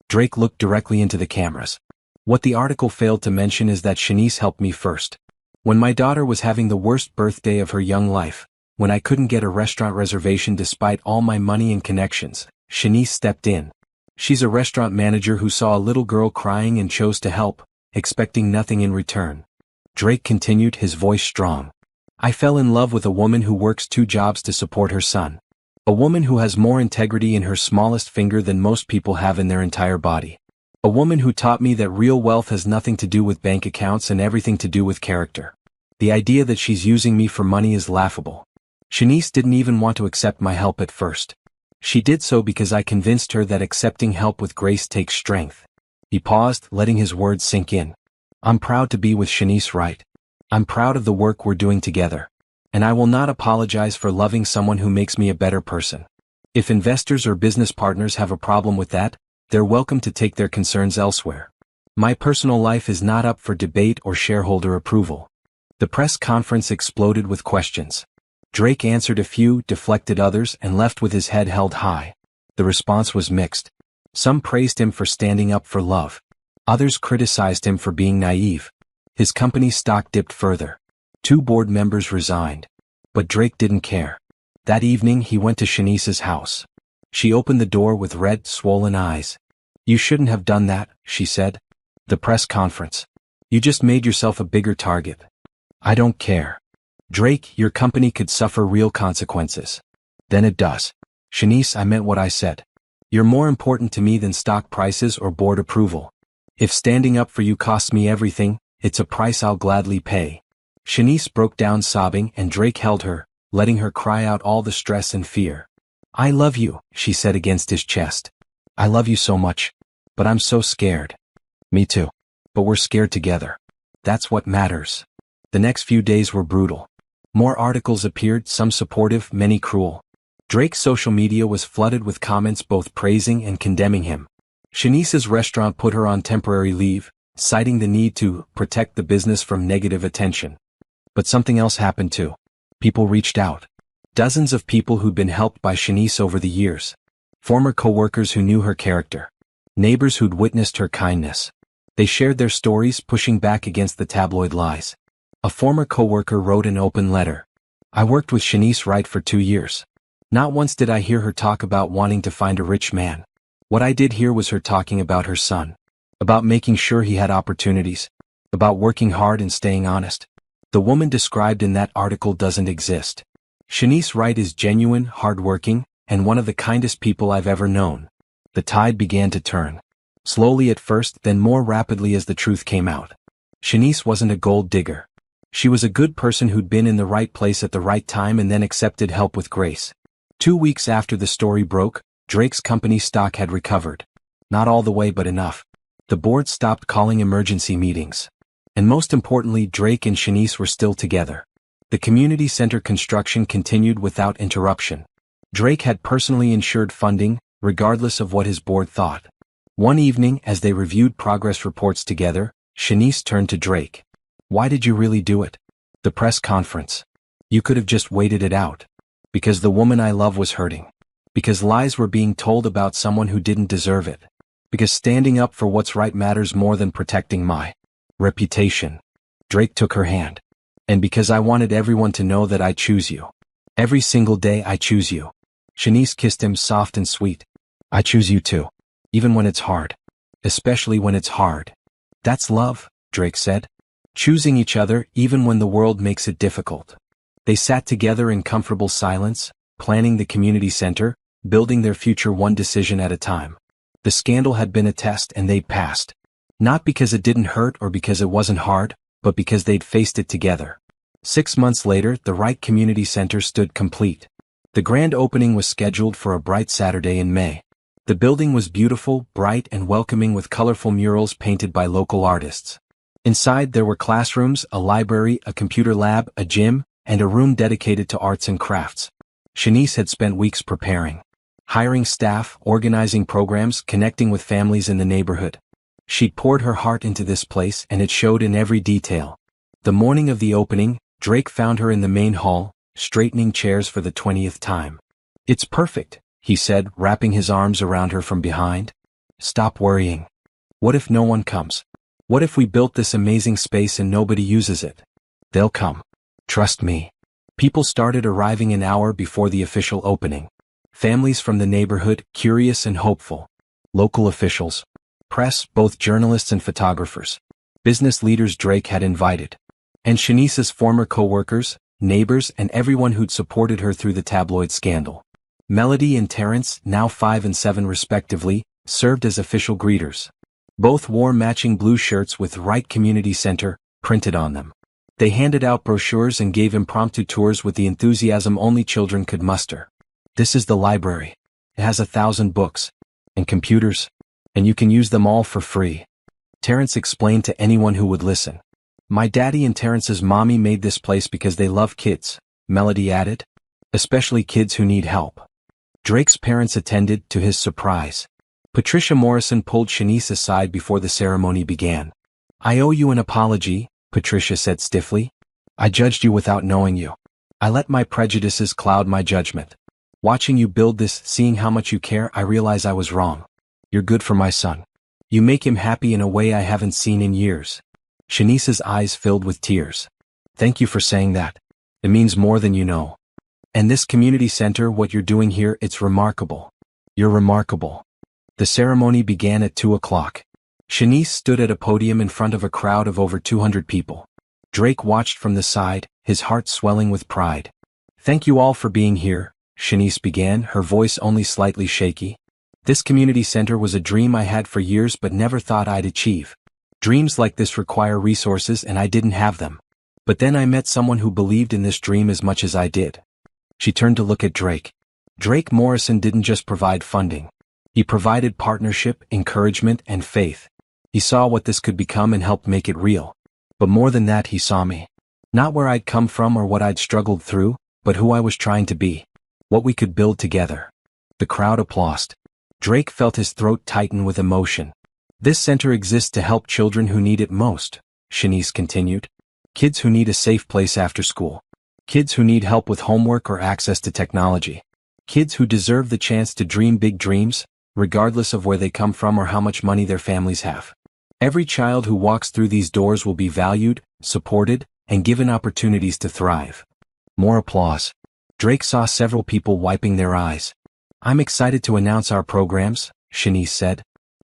Drake looked directly into the cameras. "What the article failed to mention is that Shanice helped me first. When my daughter was having the worst birthday of her young life, when I couldn't get a restaurant reservation despite all my money and connections, Shanice stepped in. She's a restaurant manager who saw a little girl crying and chose to help, expecting nothing in return." Drake continued, his voice strong. "I fell in love with a woman who works 2 jobs to support her son. A woman who has more integrity in her smallest finger than most people have in their entire body. A woman who taught me that real wealth has nothing to do with bank accounts and everything to do with character. The idea that she's using me for money is laughable. Shanice didn't even want to accept my help at first. She did so because I convinced her that accepting help with grace takes strength." He paused, letting his words sink in. "I'm proud to be with Shanice Wright. I'm proud of the work we're doing together. And I will not apologize for loving someone who makes me a better person. If investors or business partners have a problem with that, they're welcome to take their concerns elsewhere. My personal life is not up for debate or shareholder approval." The press conference exploded with questions. Drake answered a few, deflected others, and left with his head held high. The response was mixed. Some praised him for standing up for love. Others criticized him for being naive. His company's stock dipped further. 2 board members resigned. But Drake didn't care. That evening he went to Shanice's house. She opened the door with red, swollen eyes. "You shouldn't have done that," she said. The press conference. "You just made yourself a bigger target." "I don't care. Drake, your company could suffer real consequences." "Then it does." Shanice, I meant what I said. You're more important to me than stock prices or board approval. If standing up for you costs me everything, it's a price I'll gladly pay. Shanice broke down sobbing and Drake held her, letting her cry out all the stress and fear. I love you, she said against his chest. I love you so much. But I'm so scared. Me too. But we're scared together. That's what matters. The next few days were brutal. More articles appeared, some supportive, many cruel. Drake's social media was flooded with comments both praising and condemning him. Shanice's restaurant put her on temporary leave, citing the need to protect the business from negative attention. But something else happened too. People reached out. Dozens of people who'd been helped by Shanice over the years. Former co-workers who knew her character. Neighbors who'd witnessed her kindness. They shared their stories, pushing back against the tabloid lies. A former co-worker wrote an open letter. I worked with Shanice Wright for 2 years. Not once did I hear her talk about wanting to find a rich man. What I did hear was her talking about her son. About making sure he had opportunities. About working hard and staying honest. The woman described in that article doesn't exist. Shanice Wright is genuine, hardworking, and one of the kindest people I've ever known. The tide began to turn. Slowly at first, then more rapidly as the truth came out. Shanice wasn't a gold digger. She was a good person who'd been in the right place at the right time and then accepted help with grace. 2 weeks after the story broke, Drake's company stock had recovered. Not all the way but enough. The board stopped calling emergency meetings. And most importantly, Drake and Shanice were still together. The community center construction continued without interruption. Drake had personally ensured funding, regardless of what his board thought. One evening, as they reviewed progress reports together, Shanice turned to Drake. Why did you really do it? The press conference. You could have just waited it out. Because the woman I love was hurting. Because lies were being told about someone who didn't deserve it. Because standing up for what's right matters more than protecting my reputation. Drake took her hand. And because I wanted everyone to know that I choose you. Every single day I choose you. Shanice kissed him soft and sweet. I choose you too. Even when it's hard. Especially when it's hard. That's love, Drake said. Choosing each other even when the world makes it difficult. They sat together in comfortable silence, planning the community center, building their future one decision at a time. The scandal had been a test and they'd passed. Not because it didn't hurt or because it wasn't hard, but because they'd faced it together. 6 months later, the Wright Community Center stood complete. The grand opening was scheduled for a bright Saturday in May. The building was beautiful, bright and welcoming with colorful murals painted by local artists. Inside there were classrooms, a library, a computer lab, a gym, and a room dedicated to arts and crafts. Shanice had spent weeks preparing. Hiring staff, organizing programs, connecting with families in the neighborhood. She'd poured her heart into this place and it showed in every detail. The morning of the opening, Drake found her in the main hall, straightening chairs for the 20th time. It's perfect, he said, wrapping his arms around her from behind. Stop worrying. What if no one comes? What if we built this amazing space and nobody uses it? They'll come. Trust me. People started arriving an hour before the official opening. Families from the neighborhood, curious and hopeful. Local officials. Press, both journalists and photographers. Business leaders Drake had invited. And Shanice's former co-workers, neighbors and everyone who'd supported her through the tabloid scandal. Melody and Terrence, now 5 and 7 respectively, served as official greeters. Both wore matching blue shirts with Wright Community Center printed on them. They handed out brochures and gave impromptu tours with the enthusiasm only children could muster. This is the library. It has 1,000 books. And computers. And you can use them all for free. Terrence explained to anyone who would listen. My daddy and Terrence's mommy made this place because they love kids, Melody added. Especially kids who need help. Drake's parents attended, to his surprise. Patricia Morrison pulled Shanice aside before the ceremony began. I owe you an apology, Patricia said stiffly. I judged you without knowing you. I let my prejudices cloud my judgment. Watching you build this, seeing how much you care, I realize I was wrong. You're good for my son. You make him happy in a way I haven't seen in years. Shanice's eyes filled with tears. Thank you for saying that. It means more than you know. And this community center, what you're doing here, it's remarkable. You're remarkable. The ceremony began at 2 o'clock. Shanice stood at a podium in front of a crowd of over 200 people. Drake watched from the side, his heart swelling with pride. Thank you all for being here, Shanice began, her voice only slightly shaky. This community center was a dream I had for years but never thought I'd achieve. Dreams like this require resources and I didn't have them. But then I met someone who believed in this dream as much as I did. She turned to look at Drake. Drake Morrison didn't just provide funding. He provided partnership, encouragement, and faith. He saw what this could become and helped make it real. But more than that, he saw me. Not where I'd come from or what I'd struggled through, but who I was trying to be. What we could build together. The crowd applauded. Drake felt his throat tighten with emotion. This center exists to help children who need it most, Shanice continued. Kids who need a safe place after school. Kids who need help with homework or access to technology. Kids who deserve the chance to dream big dreams, regardless of where they come from or how much money their families have. Every child who walks through these doors will be valued, supported, and given opportunities to thrive. More applause. Drake saw several people wiping their eyes. I'm excited to announce our programs, Shanice said.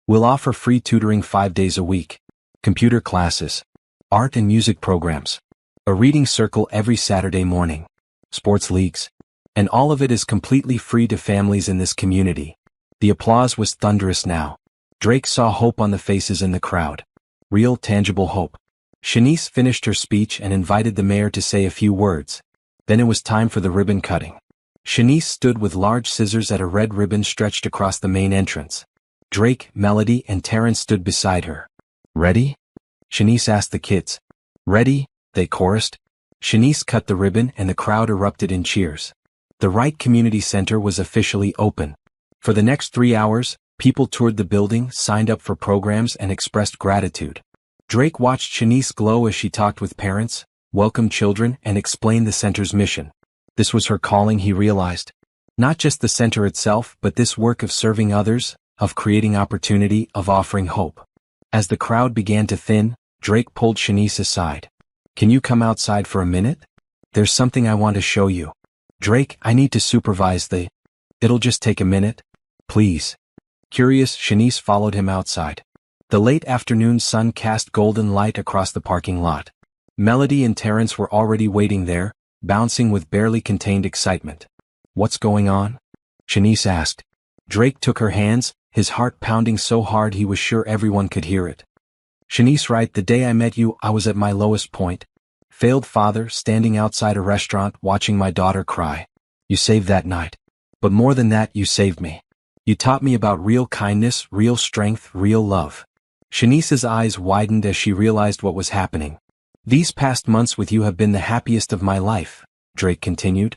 We'll offer free tutoring 5 days a week. Computer classes. Art and music programs. A reading circle every Saturday morning. Sports leagues. And all of it is completely free to families in this community. The applause was thunderous now. Drake saw hope on the faces in the crowd. Real, tangible hope. Shanice finished her speech and invited the mayor to say a few words. Then it was time for the ribbon cutting. Shanice stood with large scissors at a red ribbon stretched across the main entrance. Drake, Melody, and Terrence stood beside her. Ready? Shanice asked the kids. Ready? They chorused. Shanice cut the ribbon and the crowd erupted in cheers. The Wright Community Center was officially open. For the next 3 hours, people toured the building, signed up for programs, and expressed gratitude. Drake watched Shanice glow as she talked with parents, welcomed children, and explained the center's mission. This was her calling, he realized. Not just the center itself, but this work of serving others, of creating opportunity, of offering hope. As the crowd began to thin, Drake pulled Shanice aside. Can you come outside for a minute? There's something I want to show you. Drake, I need to supervise the... It'll just take a minute. Please. Curious, Shanice followed him outside. The late afternoon sun cast golden light across the parking lot. Melody and Terrence were already waiting there, bouncing with barely contained excitement. What's going on? Shanice asked. Drake took her hands, his heart pounding so hard he was sure everyone could hear it. Shanice, right, the day I met you, I was at my lowest point. Failed father, standing outside a restaurant watching my daughter cry. You saved that night. But more than that, you saved me. You taught me about real kindness, real strength, real love. Shanice's eyes widened as she realized what was happening. These past months with you have been the happiest of my life, Drake continued.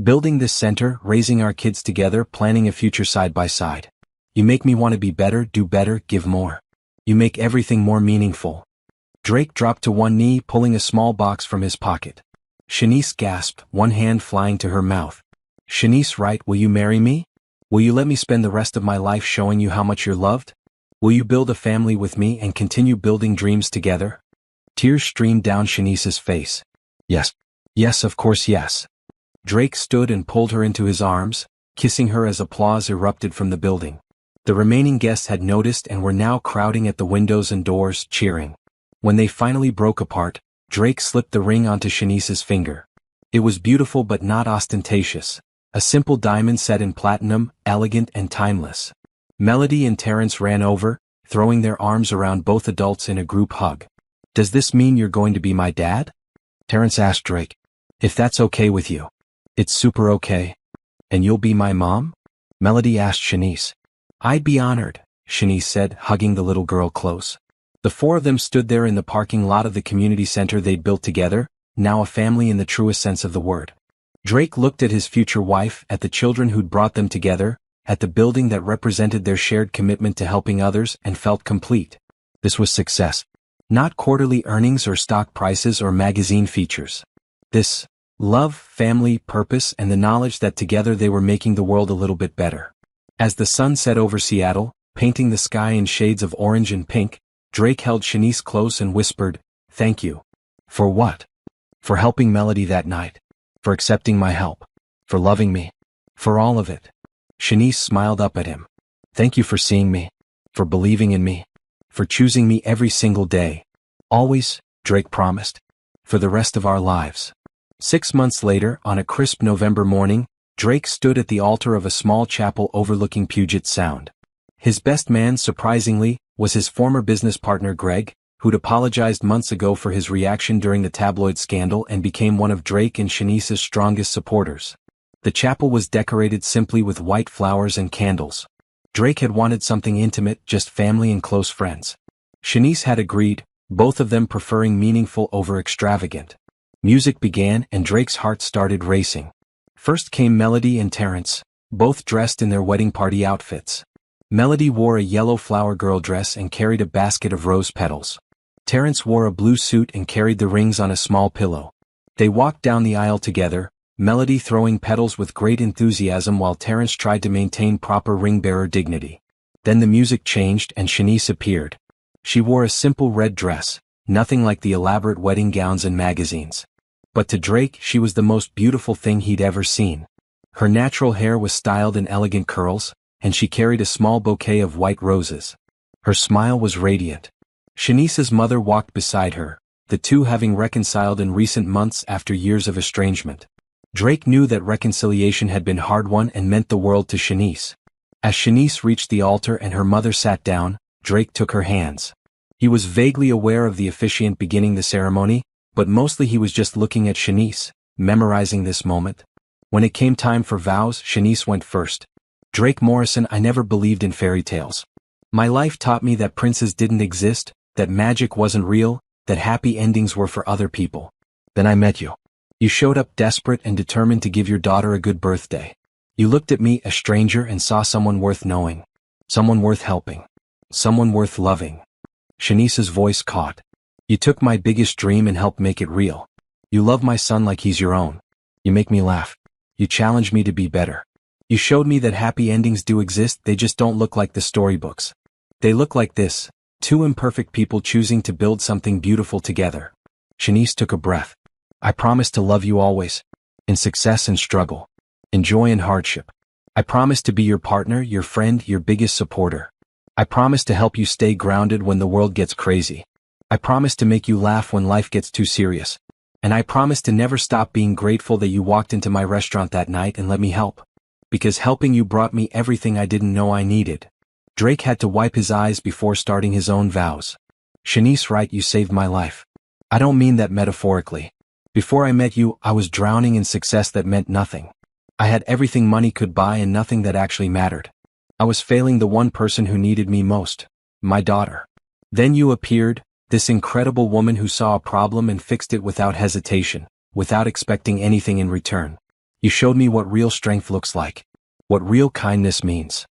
Building this center, raising our kids together, planning a future side by side. You make me want to be better, do better, give more. You make everything more meaningful. Drake dropped to one knee, pulling a small box from his pocket. Shanice gasped, one hand flying to her mouth. Shanice, right, will you marry me? Will you let me spend the rest of my life showing you how much you're loved? Will you build a family with me and continue building dreams together? Tears streamed down Shanice's face. Yes. Yes, of course, yes. Drake stood and pulled her into his arms, kissing her as applause erupted from the building. The remaining guests had noticed and were now crowding at the windows and doors, cheering. When they finally broke apart, Drake slipped the ring onto Shanice's finger. It was beautiful but not ostentatious. A simple diamond set in platinum, elegant and timeless. Melody and Terrence ran over, throwing their arms around both adults in a group hug. Does this mean you're going to be my dad? Terrence asked Drake. If that's okay with you. It's super okay. And you'll be my mom? Melody asked Shanice. I'd be honored, Shanice said, hugging the little girl close. The four of them stood there in the parking lot of the community center they'd built together, now a family in the truest sense of the word. Drake looked at his future wife, at the children who'd brought them together, at the building that represented their shared commitment to helping others, and felt complete. This was success. Not quarterly earnings or stock prices or magazine features. This, love, family, purpose, and the knowledge that together they were making the world a little bit better. As the sun set over Seattle, painting the sky in shades of orange and pink, Drake held Shanice close and whispered, "Thank you." For what? For helping Melody that night. For accepting my help. For loving me. For all of it. Shanice smiled up at him. Thank you for seeing me. For believing in me. For choosing me every single day. Always, Drake promised. For the rest of our lives. 6 months later, on a crisp November morning, Drake stood at the altar of a small chapel overlooking Puget Sound. His best man, surprisingly, was his former business partner Greg, who'd apologized months ago for his reaction during the tabloid scandal and became one of Drake and Shanice's strongest supporters. The chapel was decorated simply with white flowers and candles. Drake had wanted something intimate, just family and close friends. Shanice had agreed, both of them preferring meaningful over extravagant. Music began and Drake's heart started racing. First came Melody and Terrence, both dressed in their wedding party outfits. Melody wore a yellow flower girl dress and carried a basket of rose petals. Terrence wore a blue suit and carried the rings on a small pillow. They walked down the aisle together, Melody throwing petals with great enthusiasm while Terrence tried to maintain proper ring-bearer dignity. Then the music changed and Shanice appeared. She wore a simple red dress, nothing like the elaborate wedding gowns in magazines. But to Drake, she was the most beautiful thing he'd ever seen. Her natural hair was styled in elegant curls, and she carried a small bouquet of white roses. Her smile was radiant. Shanice's mother walked beside her, the two having reconciled in recent months after years of estrangement. Drake knew that reconciliation had been hard-won and meant the world to Shanice. As Shanice reached the altar and her mother sat down, Drake took her hands. He was vaguely aware of the officiant beginning the ceremony, but mostly he was just looking at Shanice, memorizing this moment. When it came time for vows, Shanice went first. Drake Morrison, I never believed in fairy tales. My life taught me that princes didn't exist, that magic wasn't real, that happy endings were for other people. Then I met you. You showed up desperate and determined to give your daughter a good birthday. You looked at me, a stranger, and saw someone worth knowing. Someone worth helping. Someone worth loving. Shanice's voice caught. You took my biggest dream and helped make it real. You love my son like he's your own. You make me laugh. You challenge me to be better. You showed me that happy endings do exist, they just don't look like the storybooks. They look like this, two imperfect people choosing to build something beautiful together. Shanice took a breath. I promise to love you always. In success and struggle. In joy and hardship. I promise to be your partner, your friend, your biggest supporter. I promise to help you stay grounded when the world gets crazy. I promise to make you laugh when life gets too serious. And I promise to never stop being grateful that you walked into my restaurant that night and let me help. Because helping you brought me everything I didn't know I needed. Drake had to wipe his eyes before starting his own vows. Shanice, right, you saved my life. I don't mean that metaphorically. Before I met you, I was drowning in success that meant nothing. I had everything money could buy and nothing that actually mattered. I was failing the one person who needed me most, my daughter. Then you appeared, this incredible woman who saw a problem and fixed it without hesitation, without expecting anything in return. You showed me what real strength looks like, what real kindness means.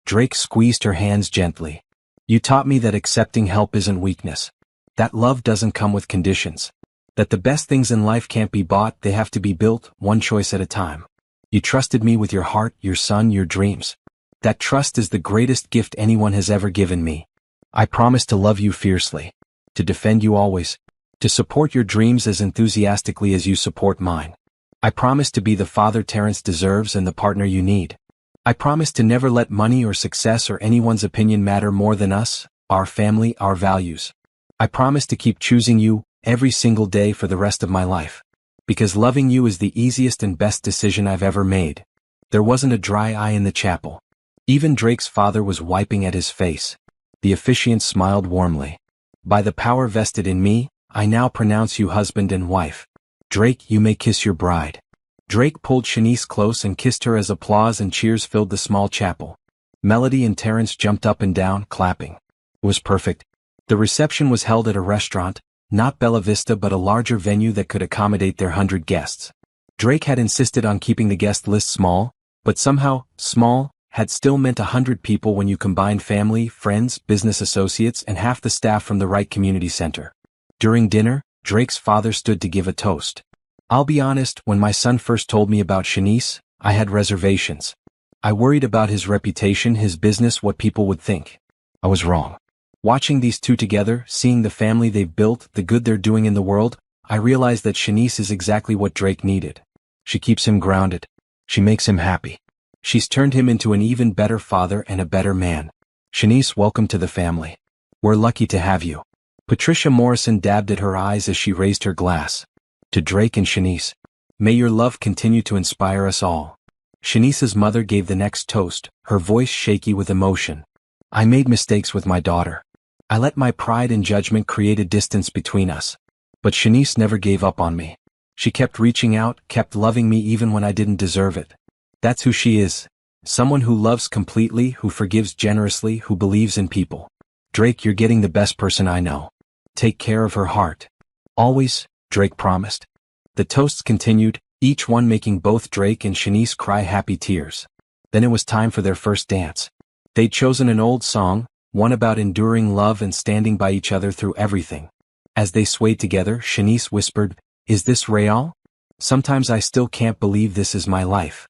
Drake squeezed her hands gently. You taught me that accepting help isn't weakness. That love doesn't come with conditions. That the best things in life can't be bought, they have to be built, one choice at a time. You trusted me with your heart, your son, your dreams. That trust is the greatest gift anyone has ever given me. I promise to love you fiercely. To defend you always. To support your dreams as enthusiastically as you support mine. I promise to be the father Terrence deserves and the partner you need. I promise to never let money or success or anyone's opinion matter more than us, our family, our values. I promise to keep choosing you, every single day for the rest of my life. Because loving you is the easiest and best decision I've ever made. There wasn't a dry eye in the chapel. Even Drake's father was wiping at his face. The officiant smiled warmly. By the power vested in me, I now pronounce you husband and wife. Drake, you may kiss your bride. Drake pulled Shanice close and kissed her as applause and cheers filled the small chapel. Melody and Terrence jumped up and down, clapping. It was perfect. The reception was held at a restaurant, not Bella Vista but a larger venue that could accommodate their 100 guests. Drake had insisted on keeping the guest list small, but somehow, small, had still meant 100 people when you combined family, friends, business associates and half the staff from the Wright Community Center. During dinner, Drake's father stood to give a toast. I'll be honest, when my son first told me about Shanice, I had reservations. I worried about his reputation, his business, what people would think. I was wrong. Watching these two together, seeing the family they've built, the good they're doing in the world, I realized that Shanice is exactly what Drake needed. She keeps him grounded. She makes him happy. She's turned him into an even better father and a better man. Shanice, welcome to the family. We're lucky to have you. Patricia Morrison dabbed at her eyes as she raised her glass. To Drake and Shanice, may your love continue to inspire us all. Shanice's mother gave the next toast, her voice shaky with emotion. I made mistakes with my daughter. I let my pride and judgment create a distance between us. But Shanice never gave up on me. She kept reaching out, kept loving me even when I didn't deserve it. That's who she is. Someone who loves completely, who forgives generously, who believes in people. Drake, you're getting the best person I know. Take care of her heart. Always, Drake promised. The toasts continued, each one making both Drake and Shanice cry happy tears. Then it was time for their first dance. They'd chosen an old song, one about enduring love and standing by each other through everything. As they swayed together, Shanice whispered, "Is this real? Sometimes I still can't believe this is my life."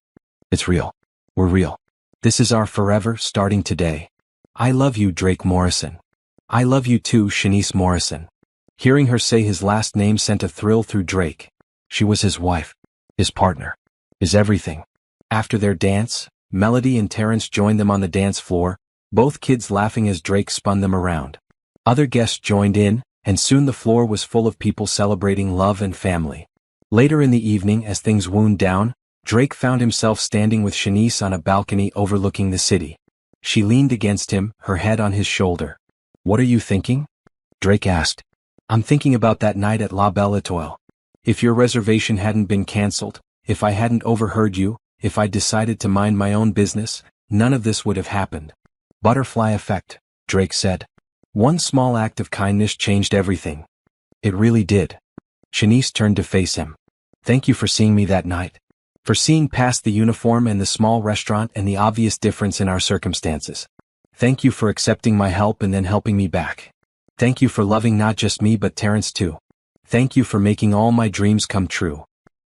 It's real. We're real. This is our forever, starting today. I love you, Drake Morrison. I love you too, Shanice Morrison. Hearing her say his last name sent a thrill through Drake. She was his wife, his partner, his everything. After their dance, Melody and Terrence joined them on the dance floor, both kids laughing as Drake spun them around. Other guests joined in, and soon the floor was full of people celebrating love and family. Later in the evening, as things wound down, Drake found himself standing with Shanice on a balcony overlooking the city. She leaned against him, her head on his shoulder. "What are you thinking?" Drake asked. "I'm thinking about that night at La Belle Étoile. If your reservation hadn't been cancelled, if I hadn't overheard you, if I decided to mind my own business, none of this would have happened." Butterfly effect, Drake said. One small act of kindness changed everything. It really did. Shanice turned to face him. "Thank you for seeing me that night. For seeing past the uniform and the small restaurant and the obvious difference in our circumstances. Thank you for accepting my help and then helping me back. Thank you for loving not just me but Terrence too. Thank you for making all my dreams come true.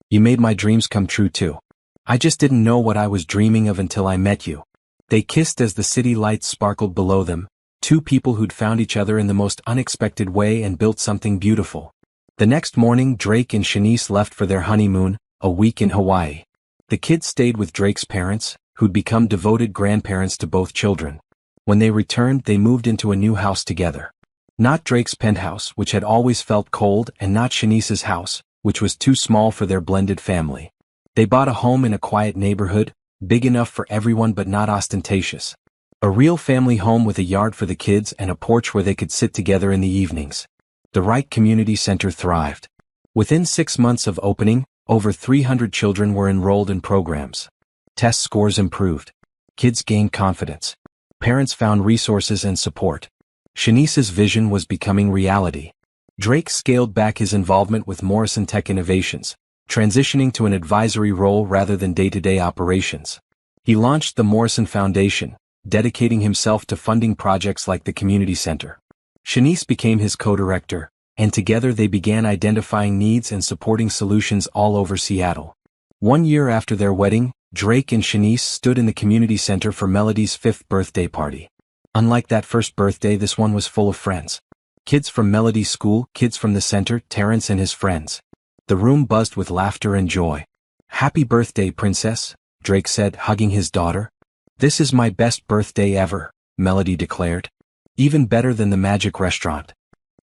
You made my dreams come true too. I just didn't know what I was dreaming of until I met you." They kissed as the city lights sparkled below them, two people who'd found each other in the most unexpected way and built something beautiful. The next morning, Drake and Shanice left for their honeymoon, a week in Hawaii. The kids stayed with Drake's parents, who'd become devoted grandparents to both children. When they returned, they moved into a new house together. Not Drake's penthouse, which had always felt cold, and not Shanice's house, which was too small for their blended family. They bought a home in a quiet neighborhood, big enough for everyone but not ostentatious. A real family home with a yard for the kids and a porch where they could sit together in the evenings. The Wright Community Center thrived. Within 6 months of opening, over 300 children were enrolled in programs. Test scores improved. Kids gained confidence. Parents found resources and support. Shanice's vision was becoming reality. Drake scaled back his involvement with Morrison Tech Innovations, transitioning to an advisory role rather than day-to-day operations. He launched the Morrison Foundation, dedicating himself to funding projects like the community center. Shanice became his co-director, and together they began identifying needs and supporting solutions all over Seattle. 1 year after their wedding, Drake and Shanice stood in the community center for Melody's 5th birthday party. Unlike that first birthday, this one was full of friends. Kids from Melody's school, kids from the center, Terrence and his friends. The room buzzed with laughter and joy. "Happy birthday, princess," Drake said, hugging his daughter. "This is my best birthday ever," Melody declared. "Even better than the Magic Restaurant."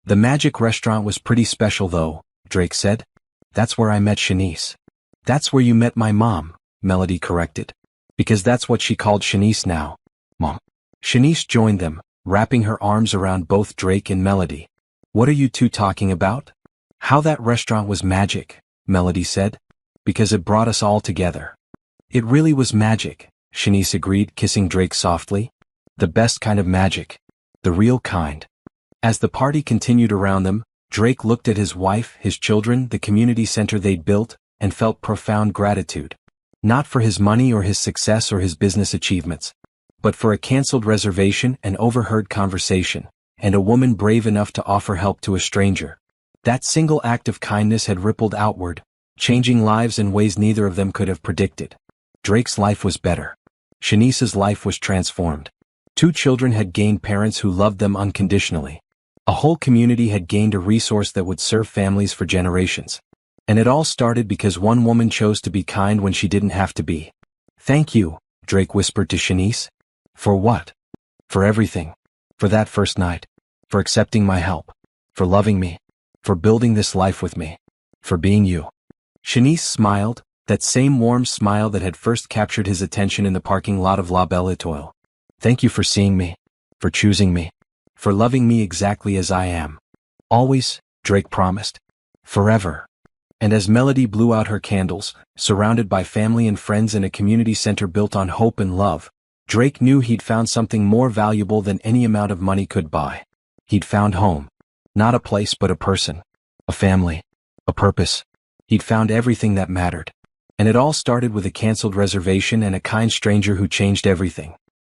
"The Magic Restaurant was pretty special though," Drake said. "That's where I met Shanice." "That's where you met my mom," Melody corrected. "Because that's what she called Shanice now. Mom." Shanice joined them, wrapping her arms around both Drake and Melody. "What are you two talking about?" "How that restaurant was magic," Melody said. "Because it brought us all together." "It really was magic," Shanice agreed, kissing Drake softly. "The best kind of magic. The real kind." As the party continued around them, Drake looked at his wife, his children, the community center they'd built, and felt profound gratitude. Not for his money or his success or his business achievements, but for a canceled reservation, an overheard conversation, and a woman brave enough to offer help to a stranger. That single act of kindness had rippled outward, changing lives in ways neither of them could have predicted. Drake's life was better. Shanice's life was transformed. 2 children had gained parents who loved them unconditionally. A whole community had gained a resource that would serve families for generations. And it all started because one woman chose to be kind when she didn't have to be. "Thank you," Drake whispered to Shanice. "For what?" "For everything. For that first night. For accepting my help. For loving me. For building this life with me. For being you." Shanice smiled, That same warm smile that had first captured his attention in the parking lot of La Belle Étoile. Thank you for seeing me, for choosing me, for loving me exactly as I am. Always, Drake promised. Forever. And as Melody blew out her candles, surrounded by family and friends in a community center built on hope and love, Drake knew he'd found something more valuable than any amount of money could buy. He'd found home. Not a place but a person. A family. A purpose. He'd found everything that mattered. And it all started with a canceled reservation and a kind stranger who changed everything.